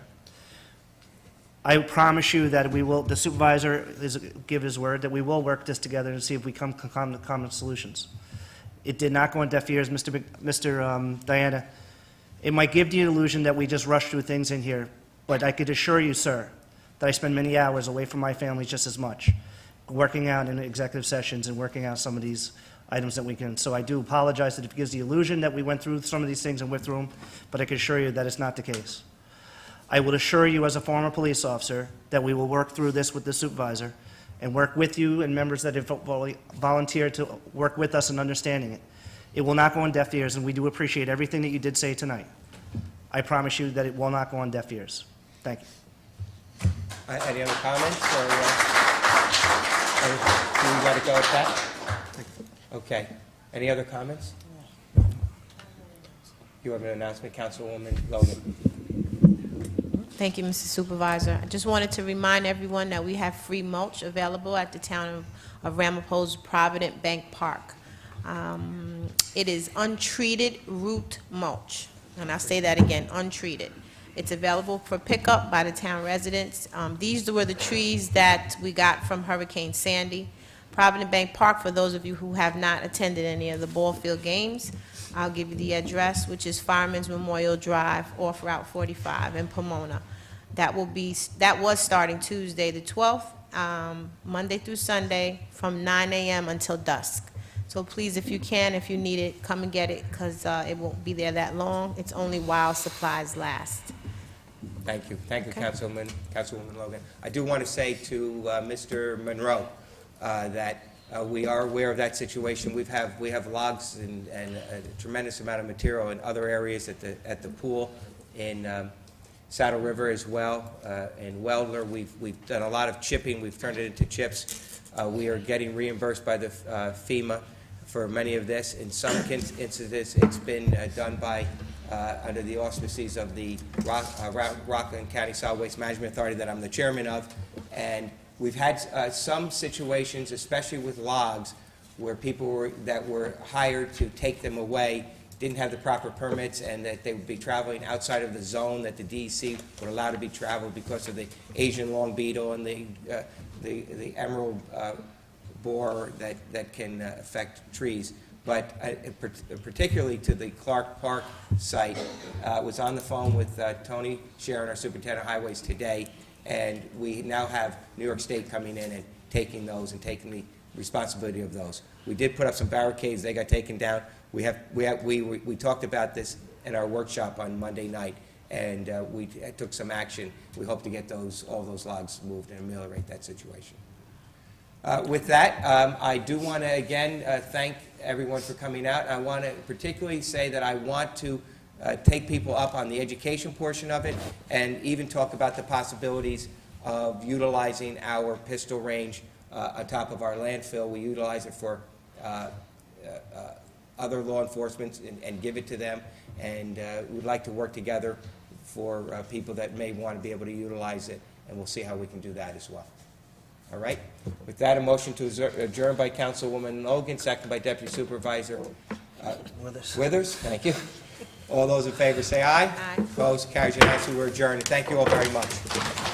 I promise you that we will, the supervisor give his word, that we will work this together and see if we come to common solutions. It did not go in deaf ears, Mr. Diana. It might give the illusion that we just rush through things in here, but I could assure you, sir, that I spend many hours away from my family just as much, working out in executive sessions and working out some of these items that we can. So I do apologize that it gives the illusion that we went through some of these things and went through them, but I can assure you that it's not the case. I will assure you as a former police officer that we will work through this with the supervisor and work with you and members that have volunteered to work with us in understanding it. It will not go on deaf ears, and we do appreciate everything that you did say tonight. I promise you that it will not go on deaf ears. Thank you. Any other comments, or do we let it go at that? Okay. Any other comments? You have an announcement, Councilwoman Logan. Thank you, Mr. Supervisor. I just wanted to remind everyone that we have free mulch available at the town of Ramapo's Provident Bank Park. It is untreated root mulch, and I'll say that again, untreated. It's available for pickup by the town residents. These were the trees that we got from Hurricane Sandy. Provident Bank Park, for those of you who have not attended any of the ball field games, I'll give you the address, which is Fireman's Memorial Drive off Route 45 in Pomona. That was starting Tuesday the 12th, Monday through Sunday from 9 a.m. until dusk. So please, if you can, if you need it, come and get it, because it won't be there that long. It's only while supplies last. Thank you. Thank you, Councilwoman Logan. I do want to say to Mr. Monroe that we are aware of that situation. We have logs and a tremendous amount of material in other areas at the pool in Saddle River as well. In Weldler, we've done a lot of chipping. We've turned it into chips. We are getting reimbursed by the FEMA for many of this. In some instances, it's been done by under the auspices of the Rockland County Solid Waste Management Authority that I'm the chairman of, and we've had some situations, especially with logs, where people that were hired to take them away didn't have the proper permits, and that they would be traveling outside of the zone that the DEC would allow to be traveled because of the Asian long beetle and the emerald borer that can affect trees. But particularly to the Clark Park site, was on the phone with Tony Sharon, our superintendent of highways, today, and we now have New York State coming in and taking those and taking the responsibility of those. We did put up some barricades; they got taken down. We talked about this in our workshop on Monday night, and we took some action. We hope to get all those logs moved and ameliorate that situation. With that, I do want to again thank everyone for coming out. I want to particularly say that I want to take people up on the education portion of it, and even talk about the possibilities of utilizing our pistol range on top of our landfill. We utilize it for other law enforcement and give it to them, and we'd like to work together for people that may want to be able to utilize it, and we'll see how we can do that as well. All right. With that, a motion to adjourn by Councilwoman Logan, second by Deputy Supervisor Withers. Thank you. All those in favor say aye. Aye. Opposed? Carries unanimously. We're adjourned. Thank you all very much.